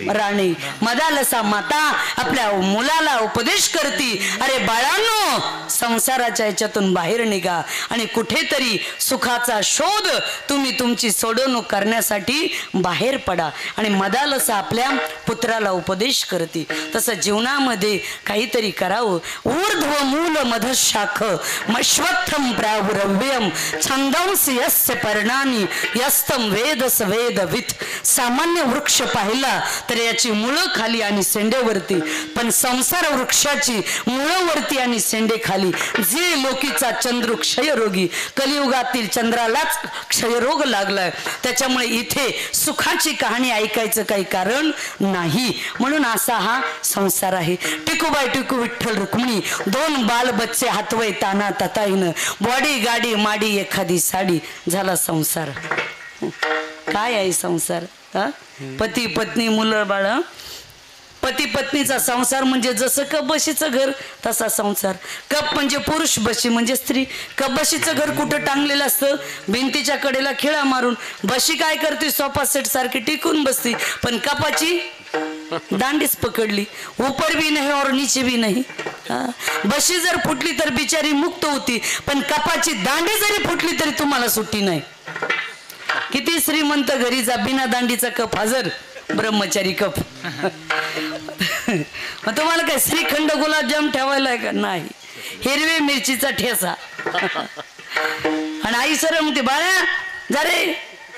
राणी, मदालसा माता आपल्या मुलाला उपदेश करती, अरे बाळांनो संसाराच्या याच्यातून बाहेर निघा आणि कुठेतरी सुखाचा शोध तुम्ही तुमची सोडवणूक करण्यासाठी बाहेर पडा. आणि मदालसा आपल्या पुत्राला उपदेश करते. तसं जीवनामध्ये काहीतरी करावं. ऊर्ध्व मूल मधशाख मश्वत्थम प्रावुरव्यम छंदंसी यस्य पर्णानी यस्तम वेदस वेदवित. सामान्य वृक्ष पाहिला तर याची मुळं खाली आणि शेंडेवरती, पण संसार वृक्षाची मुळं वरती आणि शेंडे खाली. जे लोकीचा चंद्र क्षयरोगी, कलियुगातील चंद्रालाच क्षयरोग लागलाय, त्याच्यामुळे इथे सुखाची कहाणी ऐकायचं काही कारण नाही. म्हणून असा हा संसार आहे. टिकूबाई टिकू विठ्ठल रुक्मिणी, 2 बाल बच्चे हातवय ताना तताईनं, बॉडी गाडी माडी एखादी साडी, झाला संसार. काय आहे संसार? पती पत्नी मुलं बाळ. पती पत्नीचा संसार म्हणजे जसं कप बशीचं घर तसा संसार. कप म्हणजे पुरुष, बशी म्हणजे स्त्री. कप बशीचं घर कुठं टांगलेलं असतं, भिंतीच्या कडेला खिळा मारून. बशी काय करते, सोफा सेट सारखी टिकून बसती, पण कपाची दांडीच पकडली, ऊपर भी नाही और नीचे भी नाही. बशी जर फुटली तर बिचारी मुक्त होती, पण कपाची दांडी जरी फुटली तरी तुम्हाला सुट्टी नाही. किती श्रीमंत घरीचा बिना दांडीचा कप हजर, ब्रह्मचारी कप. मग तुम्हाला काय श्रीखंड गुलाबजाम ठेवायला आहे का? नाही, हिरवी मिरचीचा ठेसा. आणि आई सर म्हणते, बाळा जा रे,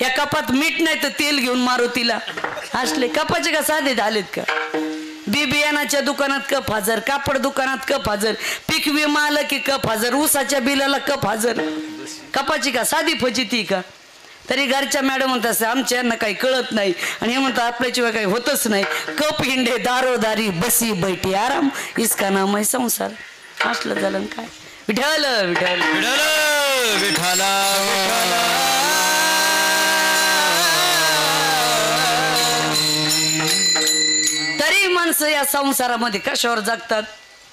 या कपात मीठ नाही तर तेल घेऊन मारू तिला. असले कपाचे का साधे झालेत का? बी बियाणाच्या दुकानात कप हजर, कापड दुकानात कप हजर, पीक विमा आलं की कप हजर, ऊसाच्या बिलाला कप हजर. कपाची का साधी फजिती का? तरी घरच्या मॅडम म्हणतात आमच्या काही कळत नाही, आणि हे म्हणतात आपल्याशिवाय काही होतच नाही. कप हिंडे दारोदारी, बसी बैठी आराम, इसका नाम आहे संसार. असलं झालं काय? विठ्ठल विठ्ठल विठ्ठल विठ्ठला तरी माणसं या संसारामध्ये कशावर जगतात?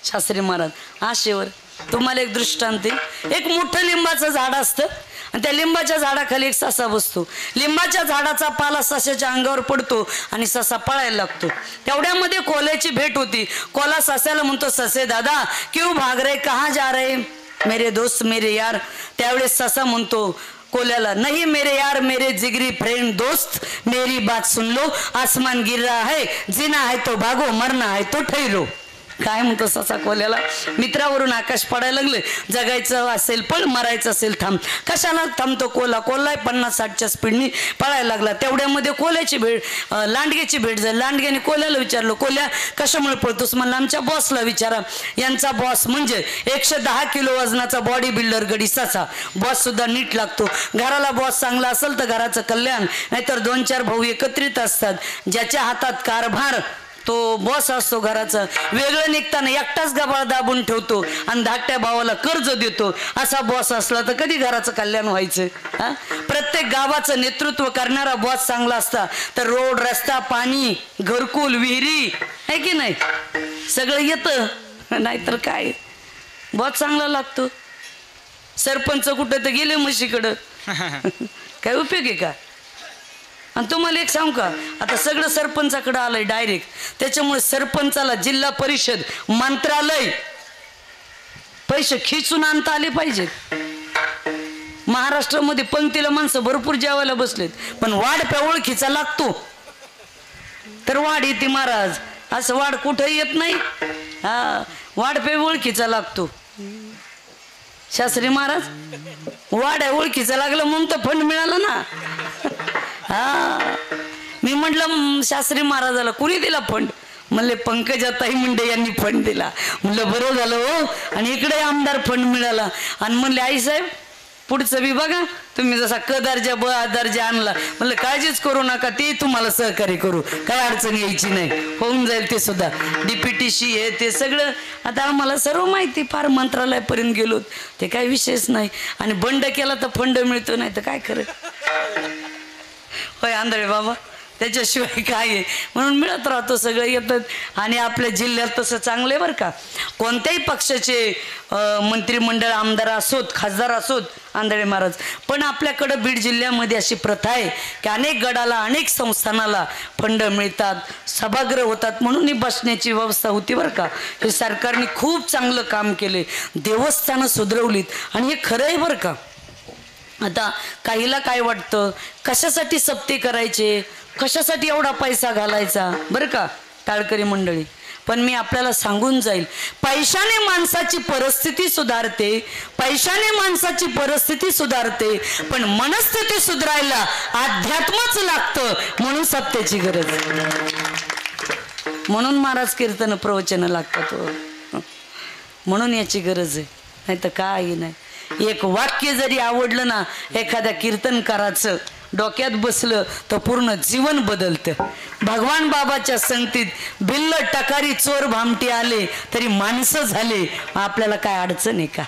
शास्त्री महाराज आशेवर. तुम्हाला एक दृष्टांत, एक मोठं लिंबाचं झाड असतं आणि त्या लिंबाच्या झाडाखाली एक ससा बसतो. लिंबाच्या झाडाचा पाला सशाच्या अंगावर पडतो आणि ससा पळायला लागतो. तेवढ्यामध्ये कोल्याची भेट होती. कोला सस्याला म्हणतो, ससे दादा क्यों भाग रहे, कहाँ जा रहे मेरे दोस्त मेरे यार. त्यावेळेस ससा म्हणतो कोल्याला, नहीं मेरे यार मेरे जिगरी फ्रेंड दोस्त, मेरी बात सुन लो, आसमान गिर रहा है, जीना है तो भागो, मरना है तो ठहरो. काय म्हणतो ससा कोल्याला? मित्रावरून आकाश पडायला लागले, जगायचं असेल पण मरायचं असेल थांब. कशाला थांबतो कोला? कोल्हा 50-60च्या स्पीडनी पळायला लागला. तेवढ्यामध्ये कोल्याची भेट, लांडग्याची भेट झाली. लांडग्याने कोल्याला विचारलं, कोल्या कशामुळे पळतोस? म्हणलं आमच्या बॉसला विचारा. यांचा बॉस म्हणजे 110 किलो वजनाचा बॉडी बिल्डर गडी ससा. बॉस सुद्धा नीट लागतो. घराला बॉस चांगला असेल तर घराचं कल्याण, नाहीतर 2-4 भाऊ एकत्रित असतात. ज्याच्या हातात कारभार तो बॉस असतो घराचा. वेगळं निघताना एकटाच गबाळ दाबून ठेवतो आणि धाकट्या भावाला कर्ज देतो. असा बॉस असला तर कधी घराचं कल्याण व्हायचं? प्रत्येक गावाचं नेतृत्व करणारा बॉस चांगला असता तर रोड, रस्ता, पाणी, घरकुल, विहिरी आहे की नाही सगळं येतं. नाहीतर काय, बॉस चांगला लागतो. सरपंच कुठं तर गेले म्हशीकडं काय उपयोग आहे का? आणि तुम्हाला एक सांगू का, आता सगळं सरपंचाकडे आलंय डायरेक्ट, त्याच्यामुळे सरपंचाला जिल्हा परिषद मंत्रालय पैसे खिचून आणता आले पाहिजेत. महाराष्ट्रामध्ये पंक्तीला माणसं भरपूर जेवायला बसलेत, पण वाढ प्या ओळखीचा लागतो तर वाढ येते महाराज. असं वाढ कुठं येत नाही. हा, वाढ पे ओळखीचा लागतो. शास्त्री महाराज वाढ आहे ओळखीचा लागलं म्हणून तर फंड मिळाला ना. हा, मी म्हटलं शास्त्री महाराजाला कुणी दिला फंड? म्हणले पंकजाताई मुंडे यांनी फंड दिला. म्हणलं बरं झालं हो, आणि इकडे आमदार फंड मिळाला. आणि म्हणले आईसाहेब पुढचं बी बघा, तुम्ही जसा क दर्जा ब दर्जा आणला. म्हणलं काळजीच करू नका, ते तुम्हाला सहकार्य करू, काय अडचण यायची नाही, होऊन जाईल ते सुद्धा. DPTC हे ते सगळं आता आम्हाला सर्व माहिती, फार मंत्रालयापर्यंत गेलो ते काही विषयच नाही. आणि बंड केला तर फंड मिळतो, नाही तर काय खरं होय आंधळे बाबा, त्याच्याशिवाय काय आहे. म्हणून मिळत राहतो, सगळं येतात. आणि आपल्या जिल्ह्यात तसं चांगलं आहे बरं का. कोणत्याही पक्षाचे मंत्रिमंडळ आमदार असोत, खासदार असोत आंधळे महाराज, पण आपल्याकडं बीड जिल्ह्यामध्ये अशी प्रथा आहे की अनेक गडाला अनेक संस्थानाला फंड मिळतात, सभागृह होतात, म्हणून ही बसण्याची व्यवस्था होती बरं का. हे सरकारने खूप चांगलं काम केले, देवस्थानं सुधरवलीत, आणि हे खरं आहे बरं का. आता काहीला काय वाटतं, कशासाठी सप्ते करायचे, कशासाठी एवढा पैसा घालायचा बरं का टाळकरी मंडळी. पण मी आपल्याला सांगून जाईल, पैशाने माणसाची परिस्थिती सुधारते, पैशाने माणसाची परिस्थिती सुधारते, पण मनस्थिती सुधारायला अध्यात्मच लागतं. म्हणून सप्त्याची गरज, म्हणून महाराज कीर्तन प्रवचन लागतात, म्हणून याची गरज आहे, नाही तर काही नाही. एक वाक्य जरी आवडलं ना एखाद्या कीर्तनकाराचं, डोक्यात बसलं तर पूर्ण जीवन बदलतं. भगवान बाबाच्या संगतीत भिल्ल टकारी चोर भामटी आले तरी माणसं झाले, आपल्याला काय अडचण आहे का?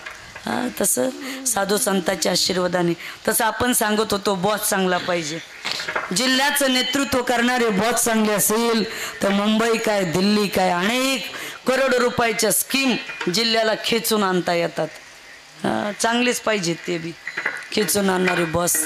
तसं साधू संतांच्या आशीर्वादाने, तसं आपण सांगत होतो बॉस चांगला पाहिजे. जिल्ह्याचं नेतृत्व करणारे बॉस चांगले असेल तर मुंबई काय दिल्ली काय अनेक करोड रुपयाच्या स्कीम जिल्ह्याला खेचून आणता येतात. चांगलेच पाहिजेत ते बी खेचून आणणारे बॉस.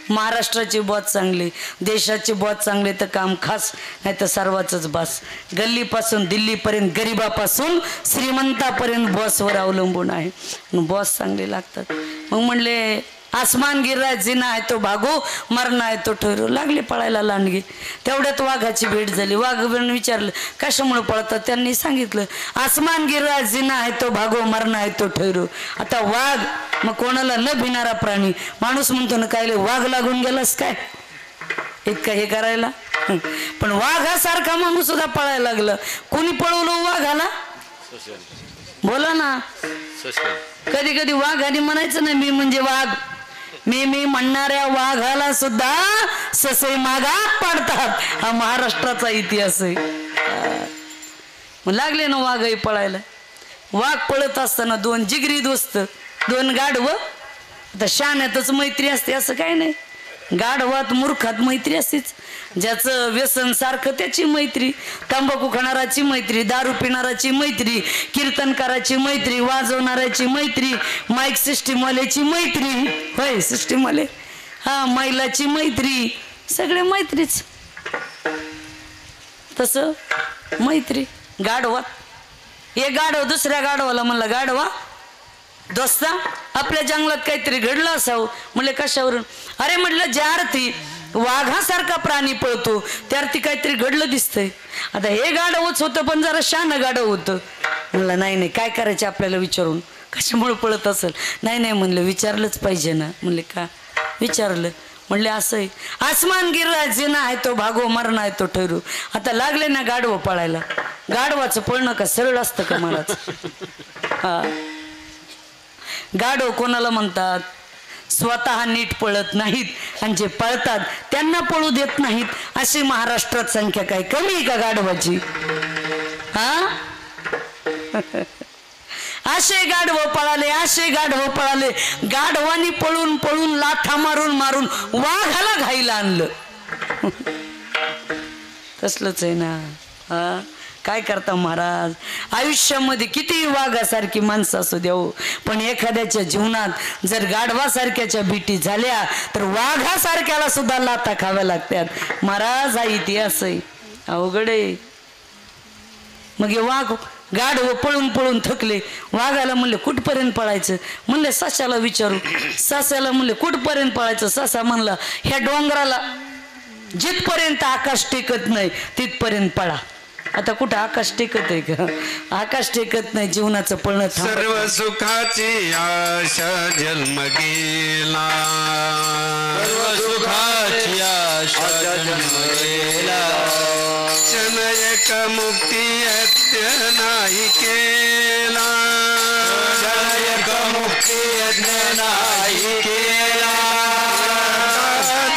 महाराष्ट्राचे बॉस चांगले, देशाचे बॉस चांगले तर काम खास, नाही तर सर्वाचंच बॉस. गल्लीपासून दिल्लीपर्यंत, गरिबापासून श्रीमंतापर्यंत बॉसवर अवलंबून आहे. बॉस चांगले लागतात. मग म्हणले आसमान गिर जिना आहे तो भागो, मरणा आहे तो ठरो. लागले पळायला लांडगे. तेवढ्यात वाघाची भेट झाली. वाघाने विचारलं कशामुळे पळतात, त्यांनी सांगितलं आसमान गिर जिना आहे तो भागो, मरणा आहे तो ठरो. आता वाघ मग कोणाला न भिणारा प्राणी, माणूस म्हणतो ना काय वाघ लागून गेलास काय इतका हे करायला. पण वाघासारखा माणूस सुद्धा पळायला लागलं. कोणी पळवलं वाघाला? बोला ना. कधी कधी वाघाने म्हणायचं नाही मी म्हणजे वाघ, मी म्हणणाऱ्या वाघाला सुद्धा ससे मागात पाडतात. हा महाराष्ट्राचा इतिहास आहे. मग लागले ना वाघही पळायला. वाघ पळत असताना दोन जिगरी दोस्त, दोन गाढव. आता शाण्यातच मैत्री असते असं काय नाही, गाढवात मूर्खात मैत्री असतेच. ज्याचं व्यसन सारखं त्याची मैत्री, तंबाखू खाणाराची मैत्री, दारू पिणाराची मैत्री, कीर्तनकाराची मैत्री, वाजवणाऱ्याची मैत्री, माईक सिस्टीमवाल्याची मैत्री, होय सिस्टीमवाले, हा महिलाची मैत्री, सगळे मैत्रीच. तसं मैत्री गाढवात. एक गाढव दुसऱ्या गाढवाला म्हणला गाढवा दोस्ता आपल्या जंगलात काहीतरी घडलं असावं. म्हणले कशावरून? अरे म्हटलं ज्या अर्थी वाघासारखा प्राणी पळतो त्या अर्थी काहीतरी घडलं दिसतंय. आता हे गाढवच होतं पण जरा शहाणं गाढव होतं. म्हणलं नाही नाही काय करायचं आपल्याला विचारून, कशामुळे पळत असेल? नाही नाही म्हणलं विचारलंच पाहिजे ना. म्हणले का? विचारलं. म्हणले असं आहे आसमान गिरला जिना आहे तो भागो, मरणा आहे तो ठरू. आता लागले ना गाढवं पळायला. गाढवाचं पळणं का सरळ असतं का मलाच? हा, गाढव कोणाला म्हणतात? स्वतः नीट पळत नाहीत आणि जे पळतात त्यांना पळू देत नाहीत. अशी महाराष्ट्रात संख्या काय कमी आहे का गाढवाची? हा, असे गाढव पळाले, असे गाढव पळाले. गाढवानी पळून पळून लाथा मारून मारून वाघाला घाईला आणलं. तसलंच आहे ना. हा, काय करता महाराज, आयुष्यामध्ये किती वाघासारखी माणसं असू द्याव, पण एखाद्याच्या जीवनात जर गाढवासारख्याच्या भेटी झाल्या तर वाघासारख्याला सुद्धा लाथा खाव्या लागतात महाराज. हा इतिहास आहे, अवघड आहे. मग हे वाघ गाढव पळून पळून थकले. वाघाला म्हणले कुठपर्यंत पळायचं, म्हणले सशाला विचारू. सशाला म्हणले कुठपर्यंत पळायचं. ससा म्हणला ह्या डोंगराला जिथपर्यंत आकाश टेकत नाही तिथपर्यंत पळा. आता कुठं आकाश टेकत आहे का, आकाश टेकत नाही, जीवनाचं पळणं सर्व सुखाची आशा जन्म गेला, सर्व सुखाची आशा जन्म गेला, क्षण एक मुक्ती यज्ञ नाही केला, क्षण एक मुक्ती यज्ञ नाही केला,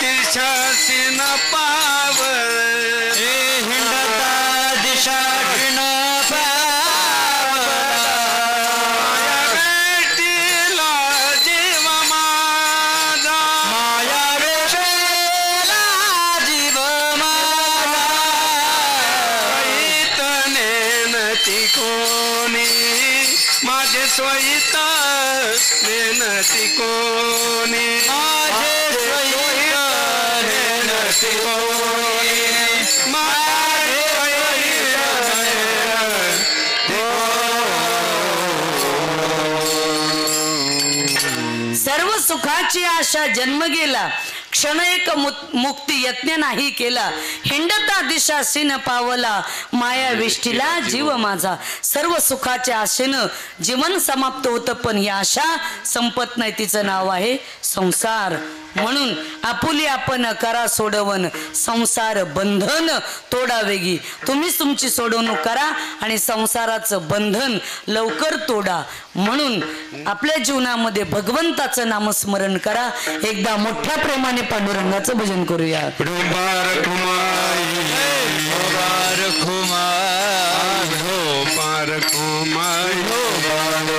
दिशासी न पाव हिंडता दिशा न माया भेटीला जीव माझा, माया वेशेला जीव माझा, नेनती कोणी माझे स्वहित, नेनती कोणी माझे स्वहित, नेनती कोणी माझे सर्व सुखाची आशा जन्म गेला, क्षण एक मुक्ती यत्न नाही केला, हिंडता दिशा सीन पावला, माया विष्टीला जीव माझा. सर्व सुखाच्या आशेनं जीवन समाप्त होतं, पण ही आशा संपत नाही. तिचं नाव आहे संसार. म्हणून आपुली आपण करा सोडवण, संसार बंधन तोडा वेगी. तुम्हीच तुमची सोडवणूक करा आणि संसाराचं बंधन लवकर तोडा. म्हणून आपल्या जीवनामध्ये भगवंताचं नामस्मरण करा. एकदा मोठ्या प्रेमाने पांडुरंगाचं भजन करूया. डोंबार कुमाई, बार खुमार, डोंबार कुमाई, बार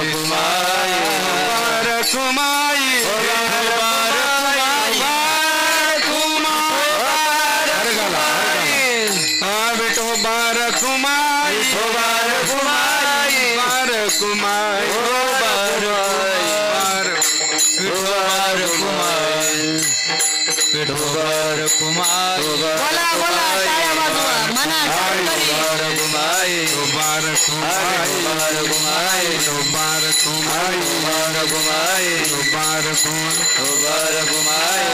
खुमार, डोंबार कुमाई, विठोबार कुमार, बोला बोला टाळ्या वाजवा, मना शांतरी. कुमाई, डोंबार कुमाई, कुमाई, डोंबार कुमाई, कुमाई, डोंबार कुमाई, कुमार कुमाई,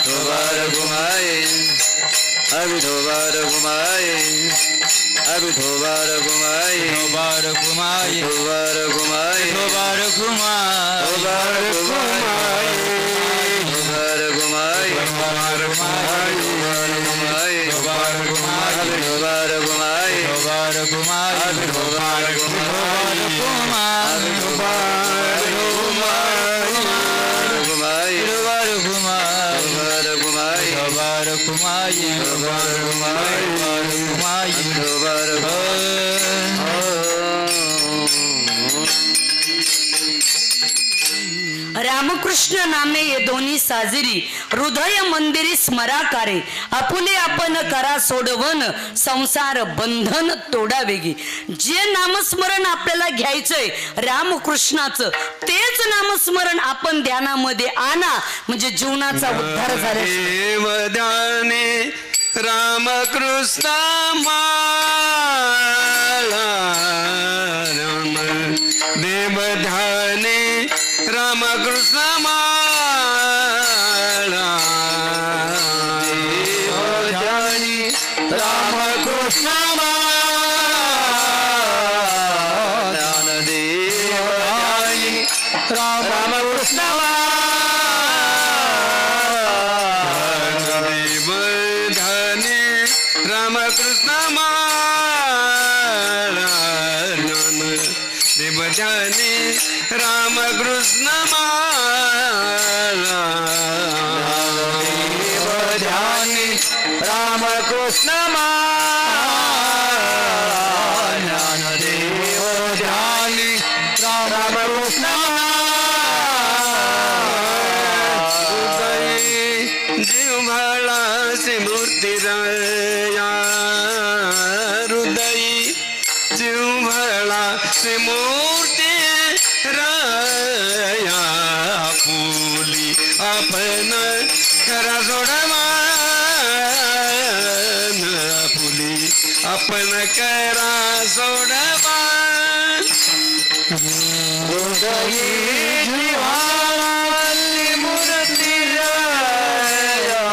कुमार कुमाई, अभिधोबार कुमाई, अभिधोबार कुमाई, कुमार कुमाई, कुमार कुमाई, कुमार कुमार, कुमार कुमाई, कुमार कुमाई, कुमार कुमाई, कुमार कुमाई, कुमार कुमाई, कुमार कुमाई, कुमार कुमाई, कुमार कुमाई, कुमार कुमाई, कुमार कुमाई, कुमार कुमाई, कुमार कुमाई, कुमार रामकृष्ण नामे ये दोन्ही साजरी, हृदय मंदिरी स्मराकारे, आपुले आपण करा सोडवण, संसार बंधन तोडा वेगी. जे नामस्मरण आपल्याला घ्यायचंय रामकृष्णाचं, तेच नामस्मरण आपण ध्यानामध्ये आणा, म्हणजे जीवनाचा उद्धार झाला. देवदाने रामकृष्ण माला, राम देवधाने रामकृष्ण माला, देवधानी रामकृष्ण माला, देवधानी रामकृष्ण रामकृष्ण माला, देवधानी रामकृष्ण माला, देवधानी रामकृष्ण माला, देवधानी रामकृष्ण जीव भाळा मूर्ती राया, श्रीमूर्ती राया आपुली आपण करा सोडवान आपुली आपण करा सोडवान जीवाली मूर्ती राया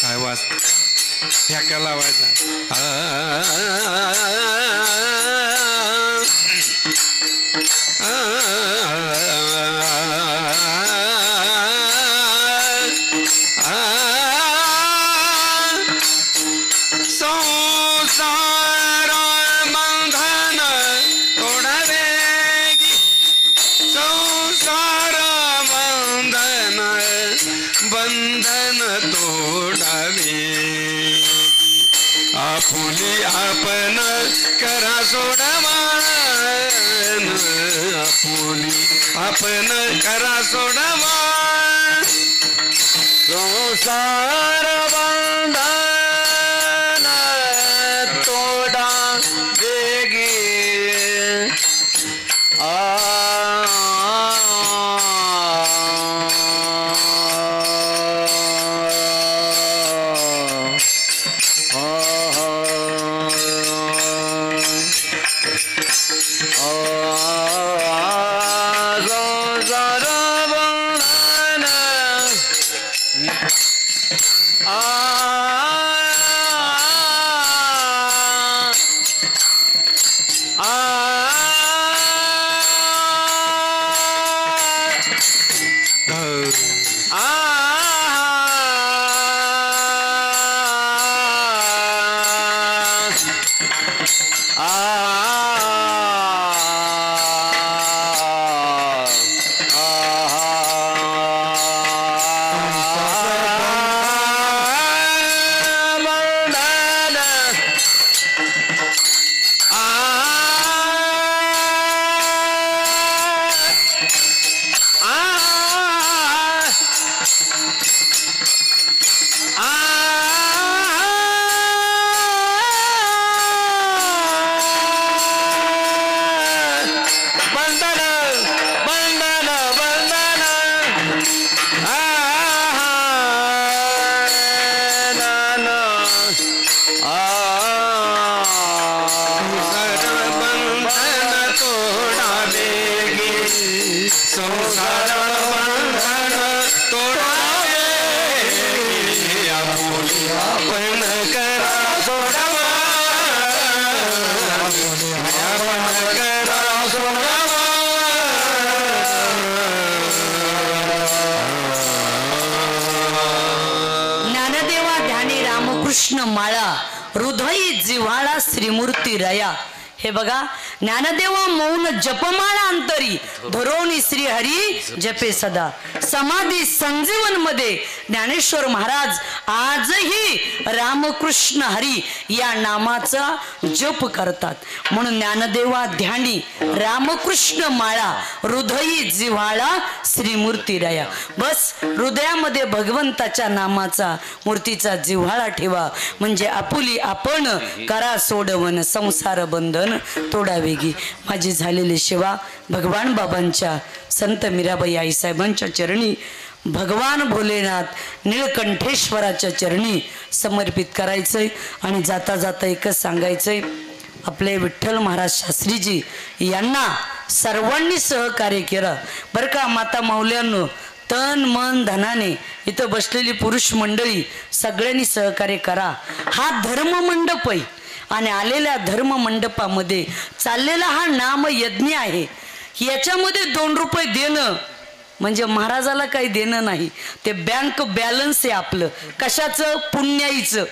काय वाच ह्या का लावायचा संसार बंधन तोडावेगी संसार बंधन तोडावेगी आपुली आपण करा सोडवान आपुली आपण करा सोडवान संसार बंधन तोडा वेगी कृष्ण माळा हृदयी जिव्हाळा श्रीमूर्ती रया. हे बघा, ज्ञानदेवा मौन जपमाळा अंतरी धरोनी श्री हरी जपे सदा. समाधी संजीवन मध्ये ज्ञानेश्वर महाराज आजही रामकृष्ण हरी या नामाचा जप करतात. म्हणून ज्ञानदेवा ध्यानी रामकृष्ण माळा हृदयी जिव्हाळा श्रीमूर्ती रया. बस हृदयामध्ये भगवंताच्या नामाचा मूर्तीचा जिव्हाळा ठेवा, म्हणजे आपुली आपण करा सोडवन संसार बंधन तोडावेगी. माझी झालेली सेवा भगवान बाबांच्या संत मीराबाई आईसाहेबांच्या चरणी भगवान भोलेनाथ निळकंठेश्वराच्या चरणी समर्पित करायचंय. आणि जाता जाता एकच सांगायचंय, आपले विठ्ठल महाराज शास्त्रीजी यांना सर्वांनी सहकार्य केलं बरं का. माता माऊल्यांनो, तन मन धनाने इथं बसलेली पुरुष मंडळी सगळ्यांनी सहकार्य करा. हा धर्ममंडप आहे आणि आलेल्या धर्ममंडपामध्ये चाललेला हा नामयज्ञ आहे. याच्यामध्ये 2 रुपये देणं म्हणजे महाराजाला काही देणं नाही, ते बँक बॅलन्स आहे आपलं. कशाचं? पुण्याईचं.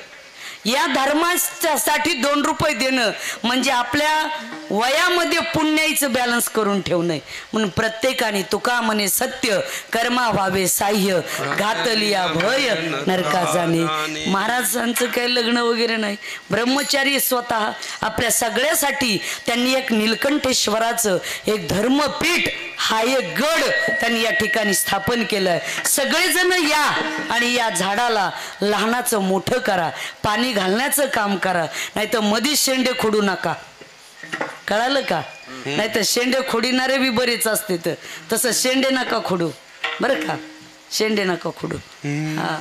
या धर्मासाठी 2 रुपये देणं म्हणजे आपल्या वयामध्ये पुण्याईचं बॅलन्स करून ठेवणं. म्हणून प्रत्येकाने तुका म्हणे सत्य कर्मा व्हावे साह्य घातलिया भय नरका जाणे. महाराजांचं काही लग्न वगैरे नाही, ब्रह्मचारी स्वतः. आपल्या सगळ्यासाठी त्यांनी एक निलकंठेश्वराचं एक धर्मपीठ हा एक गड त्यांनी या ठिकाणी स्थापन केलंय. सगळेजण या आणि या झाडाला लहानाचं मोठं करा, पाणी घालण्याचं काम करा, नाही तर मधी शेंडे खोडू नका. कळालं का? नाही तर शेंडे खोडणारे बी बरेच असते, तर तसं शेंडे नका खोडू बरं का, शेंडे नका खोडू. हा,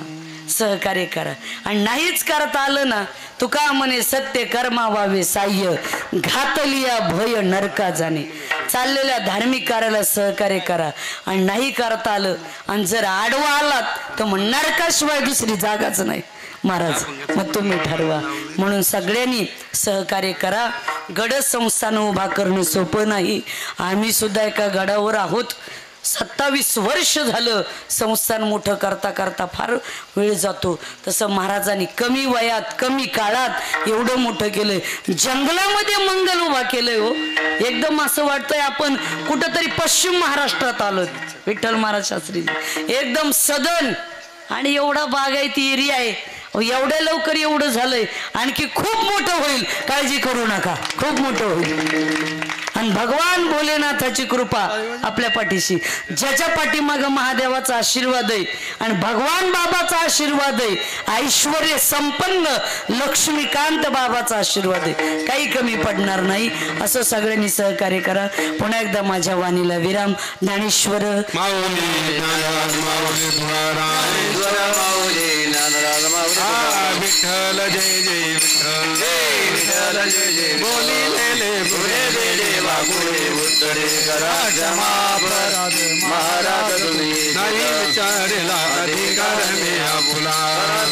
सहकार्य करा. आणि नाहीच करता आलं ना, तुका म्हणे सत्य कर्मा व्हावे साह्य घातलिया भय नरका जाणे. चाललेल्या धार्मिक कार्याला सहकार्य करा. आणि नाही करता आलं आणि जर आडवा आलात तर मग नरकाशिवाय दुसरी जागाच नाही महाराज, मग तुम्ही ठरवा. म्हणून सगळ्यांनी सहकार्य करा. गड संस्थान उभा करणं सोपं नाही. आम्ही सुद्धा एका गडावर आहोत. 27 वर्ष झालं संस्थान मोठं करता करता फार वेळ जातो. तसं महाराजांनी कमी वयात कमी काळात एवढं मोठं केलंय. जंगलामध्ये मंगल उभा केलंय. हो, एकदम असं वाटतंय आपण कुठंतरी पश्चिम महाराष्ट्रात आलो. विठ्ठल महाराज शास्त्री एकदम सदन आणि एवढा बागायती एरिया आहे. एवढ्या लवकर एवढं झालंय, आणखी खूप मोठं होईल, काळजी करू नका, खूप मोठं होईल. आणि भगवान भोलेनाथाची कृपा आपल्या पाठीशी, ज्याच्या पाठीमागं महादेवाचा आशीर्वाद आहे आणि भगवान बाबाचा आशीर्वाद आहे, ऐश्वर्य संपन्न लक्ष्मीकांत बाबाचा आशीर्वाद आहे, काही कमी पडणार नाही. असं सगळ्यांनी सहकार्य करा. पुन्हा एकदा माझ्या वाणीला विराम. ज्ञानेश्वर विठ्ठल जय जय विठ्ठल जय विठ्ठल जय जय बोलिले पुरे देवा गुणे उत्तरे करा क्षमा अपराध महाराज तुम्ही नाही विचारला अधिकार मी आपुला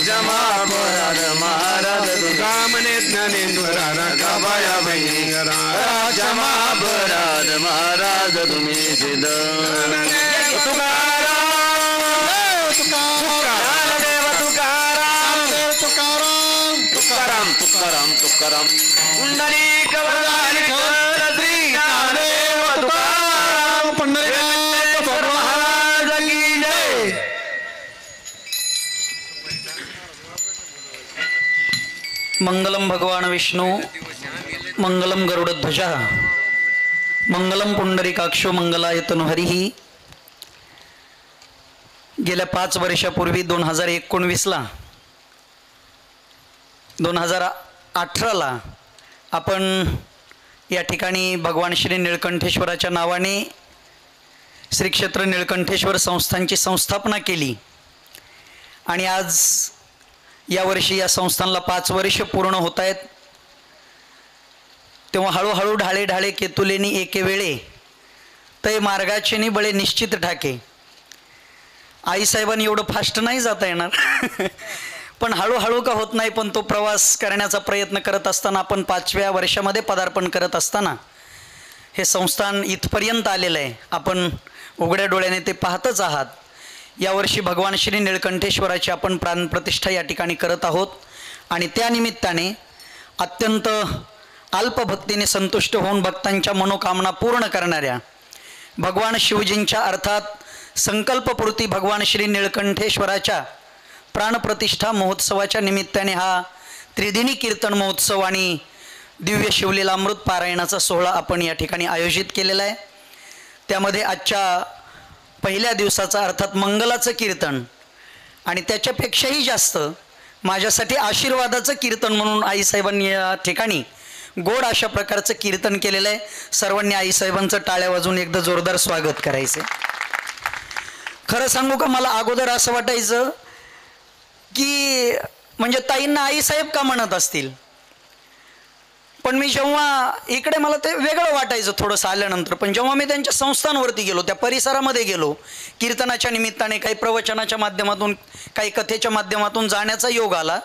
क्षमा अपराध महाराज कामने ज्ञानेश्वरा काबाया बहिणी क्षमा अपराध महाराज तुम्ही सिद्ध तुकाराम पुंडलिक वरदानी श्री ज्ञानदेव तुकाराम पंढरीनाथ महाराज की जय. मंगलम भगवान विष्णू मंगलम गरुडध्वज मंगलम पुंडरीकाक्षो मंगलायतनु हरिही. गेल्या 5 वर्षापूर्वी 2019ला 2018ला आपण या ठिकाणी भगवान श्री निळकंठेश्वराच्या नावाने श्री क्षेत्र निळकंठेश्वर संस्थानची संस्थापना केली. आणि आज यावर्षी या संस्थानला 5 वर्ष पूर्ण होत आहेत. तेव्हा हळूहळू ढाळे ढाळे केतुलेनी एके वेळे तय मार्गाचे बळे निश्चित ठाके. आईसाहेबांनी एवढं फास्ट नाही जाता येणार पण हळूहळू का होत नाही, पण तो प्रवास करण्याचा प्रयत्न करत असताना आपण 5व्या वर्षामध्ये पदार्पण करत असताना हे संस्थान इथपर्यंत आलेलं आहे. आपण उघड्या डोळ्याने ते पाहतच आहात. यावर्षी भगवान श्री निळकंठेश्वराची आपण प्राणप्रतिष्ठा या ठिकाणी करत आहोत. आणि त्यानिमित्ताने अत्यंत अल्पभक्तीने संतुष्ट होऊन भक्तांच्या मनोकामना पूर्ण करणाऱ्या भगवान शिवजींच्या अर्थात संकल्पपूर्ती भगवान श्री निळकंठेश्वराच्या प्राणप्रतिष्ठा महोत्सवाच्या निमित्ताने हा त्रिदिनी कीर्तन महोत्सव आणि दिव्य शिवलीला अमृत पारायणाचा सोहळा आपण या ठिकाणी आयोजित केलेला आहे. त्यामध्ये आजच्या पहिल्या दिवसाचा अर्थात मंगलाचं कीर्तन आणि त्याच्यापेक्षाही जास्त माझ्यासाठी आशीर्वादाचं कीर्तन म्हणून आईसाहेबांनी या ठिकाणी गोड अशा प्रकारचं कीर्तन केलेलं आहे. सर्वांनी आईसाहेबांचं टाळ्या वाजवून एकदा जोरदार स्वागत करायचं. खरं सांगू का, मला अगोदर असं वाटायचं की म्हणजे ताईंना आईसाहेब का म्हणत असतील, पण मी जेव्हा इकडे मला ते वेगळं वाटायचं थोडंसं आल्यानंतर, पण जेव्हा मी त्यांच्या संस्थांवरती गेलो, त्या परिसरामध्ये गेलो, कीर्तनाच्या निमित्ताने काही प्रवचनाच्या माध्यमातून काही कथेच्या माध्यमातून जाण्याचा योग आला,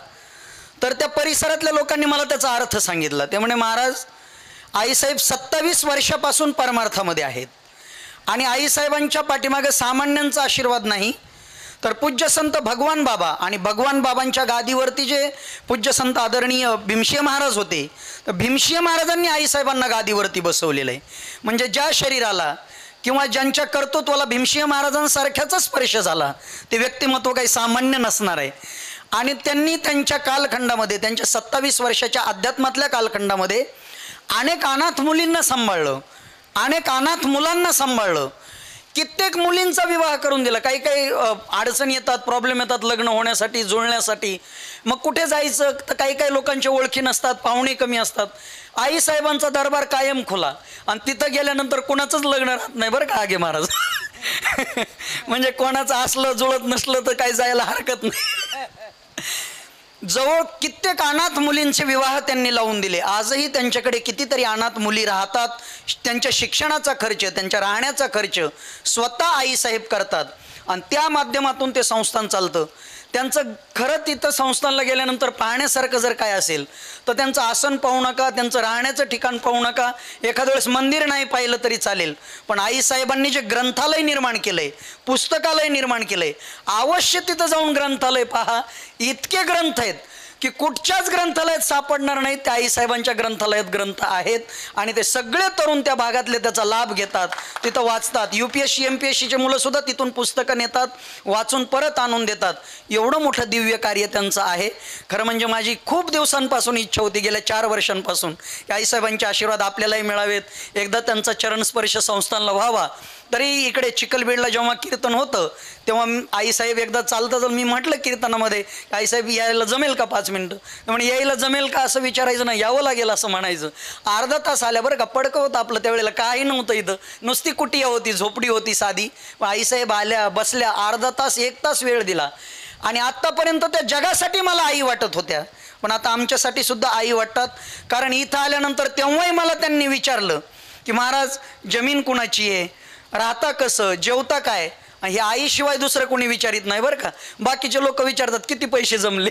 तर त्या परिसरातल्या लोकांनी मला त्याचा अर्थ सांगितला. ते म्हणे महाराज आईसाहेब 27 वर्षापासून परमार्थामध्ये आहेत आणि आईसाहेबांच्या पाठीमागे सामान्यांचा आशीर्वाद नाही, तर पूज्य संत भगवान बाबा आणि भगवान बाबांच्या गादीवरती जे पूज्य संत आदरणीय भीमशिंह महाराज होते, तर भीमशिंह महाराजांनी आईसाहेबांना गादीवरती बसवलेलं आहे. म्हणजे ज्या शरीराला किंवा ज्यांच्या कर्तृत्वाला भीमसिंह महाराजांसारख्याच स्पर्श झाला ते व्यक्तिमत्व काही सामान्य नसणार आहे. आणि त्यांनी त्यांच्या कालखंडामध्ये, त्यांच्या 27 वर्षाच्या अध्यात्मातल्या कालखंडामध्ये अनेक अनाथ मुलींना सांभाळलं, अनेक अनाथ मुलांना सांभाळलं, कित्येक मुलींचा विवाह करून दिला. काही काही अडचणी येतात, प्रॉब्लेम येतात लग्न होण्यासाठी, जुळण्यासाठी, मग कुठे जायचं, तर काही काही लोकांच्या ओळखी नसतात, पाहुणे कमी असतात. आईसाहेबांचा दरबार कायम खुला आणि तिथं गेल्यानंतर कोणाचंच लग्न राहत नाही बरं का आगे महाराज. म्हणजे कोणाचं असलं जुळत नसलं तर काही जायला हरकत नाही. जवळ कित्येक अनाथ मुलींचे विवाह त्यांनी लावून दिले. आजही त्यांच्याकडे कितीतरी अनाथ मुली राहतात. त्यांच्या शिक्षणाचा खर्च, त्यांच्या राहण्याचा खर्च स्वतः आईसाहेब करतात आणि त्या माध्यमातून ते संस्थान चालतं. त्यांचं खरं तिथं संस्थानला गेल्यानंतर पाहण्यासारखं जर काय असेल तर त्यांचं आसन पाहू नका, त्यांचं राहण्याचं ठिकाण पाहू नका, एखाद्या वेळेस मंदिर नाही पाहिलं तरी चालेल, पण आईसाहेबांनी जे ग्रंथालय निर्माण केलंय, पुस्तकालय निर्माण केलंय, अवश्य तिथं जाऊन ग्रंथालय पहा. इतके ग्रंथ आहेत की कुठच्याच ग्रंथालयात सापडणार नाहीत. त्या आईसाहेबांच्या ग्रंथालयात ग्रंथ आहेत आणि ते सगळे तरुण त्या भागातले त्याचा लाभ घेतात, तिथं वाचतात. UPSC MPSCचे मुलं सुद्धा तिथून पुस्तकं नेतात, वाचून परत आणून देतात. एवढं मोठं दिव्य कार्य त्यांचं आहे. खरं म्हणजे माझी खूप दिवसांपासून इच्छा होती, गेल्या 4 वर्षांपासून, की आईसाहेबांचे आशीर्वाद आपल्यालाही मिळावेत, एकदा त्यांचा चरणस्पर्श संस्थानला व्हावा. तरी इकडे चिखलबेडला जेव्हा कीर्तन होतं तेव्हा आईसाहेब एकदा चालतं, तर मी म्हटलं कीर्तनामध्ये, आईसाहेब यायला जमेल का 5 मिनटं? म्हणजे यायला जमेल का असं विचारायचं नाही, यावं लागेल असं म्हणायचं. अर्धा तास आल्या बरं का, पडकं होतं आपलं त्यावेळेला, काही नव्हतं इथं, नुसती कुटिया होती, झोपडी होती साधी. आईसाहेब आल्या, बसल्या, अर्धा तास 1 तास वेळ दिला. आणि आत्तापर्यंत त्या जगासाठी मला आई वाटत होत्या, पण आता आमच्यासाठी सुद्धा आई वाटतात. कारण इथं आल्यानंतर तेव्हाही मला त्यांनी विचारलं की महाराज जमीन कुणाची आहे, राहता कसं, जेवता काय, हे आईशिवाय दुसरं कोणी विचारित नाही बरं का. बाकीचे लोक विचारतात किती पैसे जमले,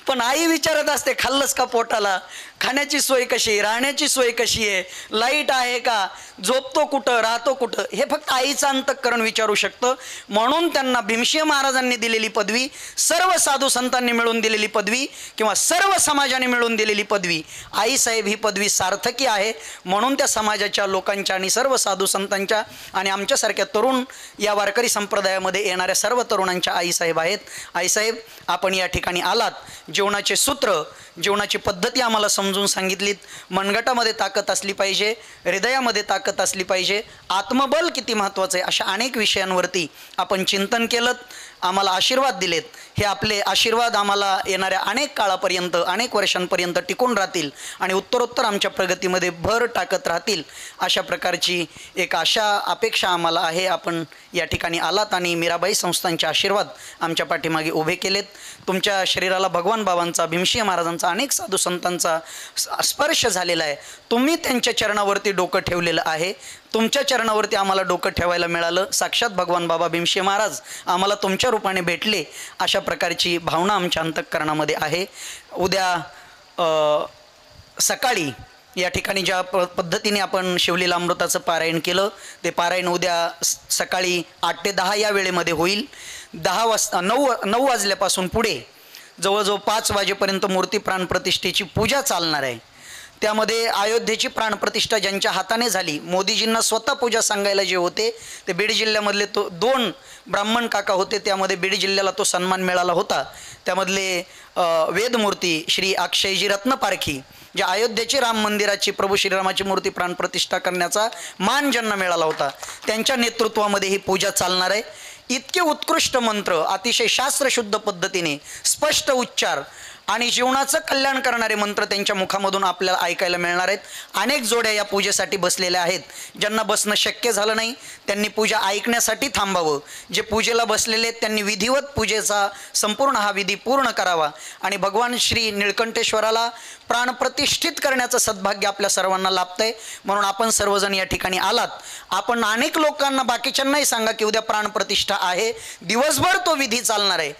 पण आई विचारत असते खाल्लंस का पोटाला, खाण्याची सोय कशी, राहण्याची सोय कशी आहे, लाईट आहे का, झोपतो कुठं, राहतो कुठं, हे फक्त आईचं अंतःकरण विचारू शकतं. म्हणून त्यांना भीमसिंह महाराजांनी दिलेली पदवी, सर्व साधू संतांनी मिळून दिलेली पदवी किंवा सर्व समाजाने मिळून दिलेली पदवी, आईसाहेब ही पदवी सार्थकी आहे. म्हणून त्या समाजाच्या लोकांच्या आणि सर्व साधू संतांच्या आणि आमच्यासारख्या तरुण या वारकरी संप्रदायामध्ये येणाऱ्या सर्व तरुणांच्या आईसाहेब आहेत. आईसाहेब आपण या ठिकाणी आलात, जीवनाचे सूत्र, जीवनाची पद्धती आम्हाला समजून सांगितलीत. मनगटामध्ये ताकद असली पाहिजे, हृदयामध्ये ताकद असली पाहिजे, आत्मबल किती महत्त्वाचं आहे, अशा अनेक विषयांवरती आपण चिंतन केलं, आम्हाला आशीर्वाद दिलेत. हे आपले आशीर्वाद आम्हाला येणाऱ्या अनेक काळापर्यंत, अनेक वर्षांपर्यंत टिकून राहतील आणि उत्तरोत्तर आमच्या प्रगतीमध्ये भर टाकत राहतील. अशा प्रकारची एक आशा, अपेक्षा आम्हाला आहे. आपण या ठिकाणी आलात आणि मीराबाई संस्थांचे आशीर्वाद आमच्या पाठीमागे उभे केलेत. तुमच्या शरीराला भगवान बाबांचा, भीमसिंह महाराजांचा, अनेक साधू संतांचा स्पर्श झालेला आहे. तुम्ही त्यांच्या चरणावरती डोकं ठेवलेलं आहे. तुमच्या चरणावरती आम्हाला डोकं ठेवायला मिळालं. साक्षात भगवान बाबा भीमसिंह महाराज आम्हाला तुमच्या रूपाने भेटले, अशा प्रकारची भावना आमच्या अंतःकरणामध्ये आहे. उद्या सकाळी या ठिकाणी ज्या पद्धतीने आपण शिवलीला अमृताचं पारायण केलं, ते पारायण उद्या सकाळी 8 ते 10 या वेळेमध्ये होईल. 10 वाजता 9 वाजल्यापासून पुढे जवळजवळ 5 वाजेपर्यंत मूर्ती प्राणप्रतिष्ठेची पूजा चालणार आहे. त्यामध्ये अयोध्येची प्राणप्रतिष्ठा ज्यांच्या हाताने झाली, मोदीजींना स्वतः पूजा सांगायला जे होते ते बीड जिल्ह्यामधले 2 ब्राह्मण काका होते, त्यामध्ये बीड जिल्ह्याला तो सन्मान मिळाला होता. त्यामधले वेदमूर्ती श्री अक्षयजी रत्नपारखी, जे अयोध्येची राम मंदिराची, प्रभू श्रीरामाची मूर्ती प्राणप्रतिष्ठा करण्याचा मान ज्यांना मिळाला होता, त्यांच्या नेतृत्वामध्ये ही पूजा चालणार आहे. इतके उत्कृष्ट मंत्र, अतिशय शास्त्रशुद्ध पद्धतीने स्पष्ट उच्चार आणि जीवनाचं कल्याण करणारे मंत्र त्यांच्या मुखामधून आपल्याला ऐकायला मिळणार आहेत. अनेक जोड्या या पूजेसाठी बसलेल्या आहेत. ज्यांना बसणं शक्य झालं नाही त्यांनी पूजा ऐकण्यासाठी थांबावं. जे पूजेला बसलेले आहेत त्यांनी विधिवत पूजेचा संपूर्ण हा विधी पूर्ण करावा आणि भगवान श्री निळकंठेश्वराला प्राणप्रतिष्ठित करण्याचं सद्भाग्य आपल्या सर्वांना लाभतंय. म्हणून आपण सर्वजण या ठिकाणी आलात. आपण अनेक लोकांना बाकीच्यांनाही सांगा की उद्या प्राणप्रतिष्ठा आहे, दिवसभर तो विधी चालणार आहे.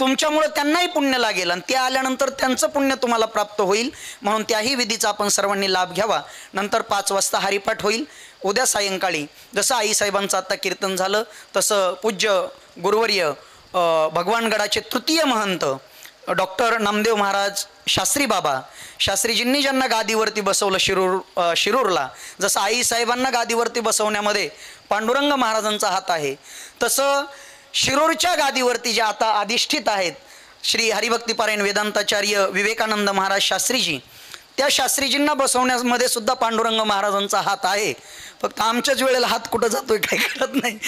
तुमच्यामुळे त्यांनाही पुण्य लागेल आणि ते आल्यानंतर त्यांचं पुण्य तुम्हाला प्राप्त होईल. म्हणून त्याही विधीचा आपण सर्वांनी लाभ घ्यावा. नंतर 5 वाजता हरिपाठ होईल. उद्या सायंकाळी जसं आईसाहेबांचं आत्ता कीर्तन झालं तसं पूज्य गुरुवर्य भगवानगडाचे तृतीय महंत डॉक्टर नामदेव महाराज शास्त्री बाबा, शास्त्रीजींनी ज्यांना गादीवरती बसवलं शिरूरला, जसं आईसाहेबांना गादीवरती बसवण्यामध्ये पांडुरंग महाराजांचा हात आहे, तसं शिरूरच्या गादीवरती जे आता अधिष्ठित आहेत श्री हरिभक्तीपारायण वेदांताचार्य विवेकानंद महाराज शास्त्रीजी, त्या शास्त्रीजींना बसवण्यामध्ये सुद्धा पांडुरंग महाराजांचा हात आहे. फक्त आमच्याच वेळेला हात कुठं जातोय काही कळत नाही.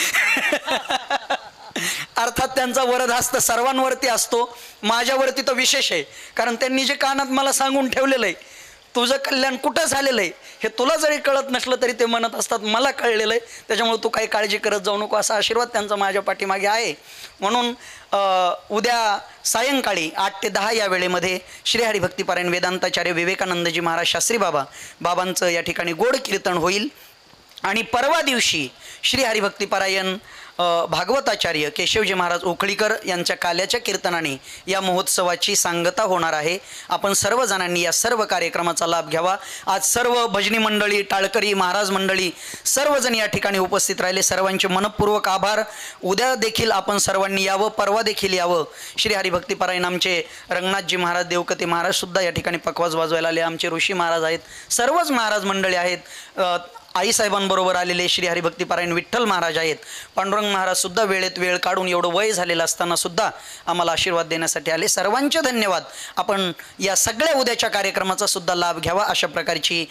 अर्थात त्यांचा वरदहस्त सर्वांवरती असतो. माझ्यावरती तो विशेष आहे, कारण त्यांनी जे कानात मला सांगून ठेवलेलं आहे, तुझं कल्याण कुठं झालेलं आहे हे तुला जरी कळत नसलं तरी ते म्हणत असतात मला कळलेलं आहे, त्याच्यामुळे तू काही काळजी करत जाऊ नको, असा आशीर्वाद त्यांचा माझ्या पाठीमागे आहे. म्हणून उद्या सायंकाळी 8 ते 10 या वेळेमध्ये श्री हरिभक्तीपारायण वेदांताचार्य विवेकानंदजी महाराज शास्त्री बाबांचं या ठिकाणी गोड कीर्तन होईल. आणि परवा दिवशी श्री हरिभक्तीपारायण भागवताचार्य केशवजी महाराज उखळीकर यांच्या काल्याच्या कीर्तनाने या महोत्सवाची सांगता होणार आहे. आपण सर्वजणांनी या सर्व कार्यक्रमाचा लाभ घ्यावा. आज सर्व भजनी मंडळी, टाळकरी, महाराज मंडळी सर्वजण या ठिकाणी उपस्थित राहिले. सर्वांचे मनपूर्वक आभार. उद्या देखील आपण सर्वांनी यावं, परवा देखील यावं. श्री हरिभक्तीपारायण आमचे रंगनाथजी महाराज, देवकते महाराज सुद्धा या ठिकाणी पखवाज वाजवायला आले. आमचे ऋषी महाराज आहेत, सर्वच महाराज मंडळी आहेत. आईसाहेबांबरोबर आलेले श्री हरिभक्तीपारायण विठ्ठल महाराज आहेत. पांडुरंग महाराज सुद्धा वेळेत वेळ काढून एवढं वय झालेलं असताना सुद्धा आम्हाला आशीर्वाद देण्यासाठी आले. सर्वांचे धन्यवाद. आपण या सगळ्या उद्याच्या कार्यक्रमाचा सुद्धा लाभ घ्यावा अशा प्रकारची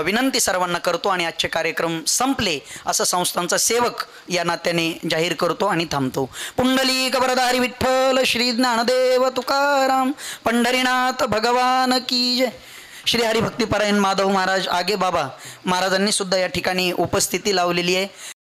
विनंती सर्वांना करतो आणि आजचे कार्यक्रम संपले असं संस्थांचा सेवक या नात्याने जाहीर करतो आणि थांबतो. पुंडलिक वरदारी विठ्ठल श्री ज्ञानदेव तुकाराम पंढरीनाथ भगवान की जय. श्री हरिभक्तीपारायण माधव महाराज आगे बाबा महाराजांनी सुद्धा या ठिकाणी उपस्थिती लावलेली आहे.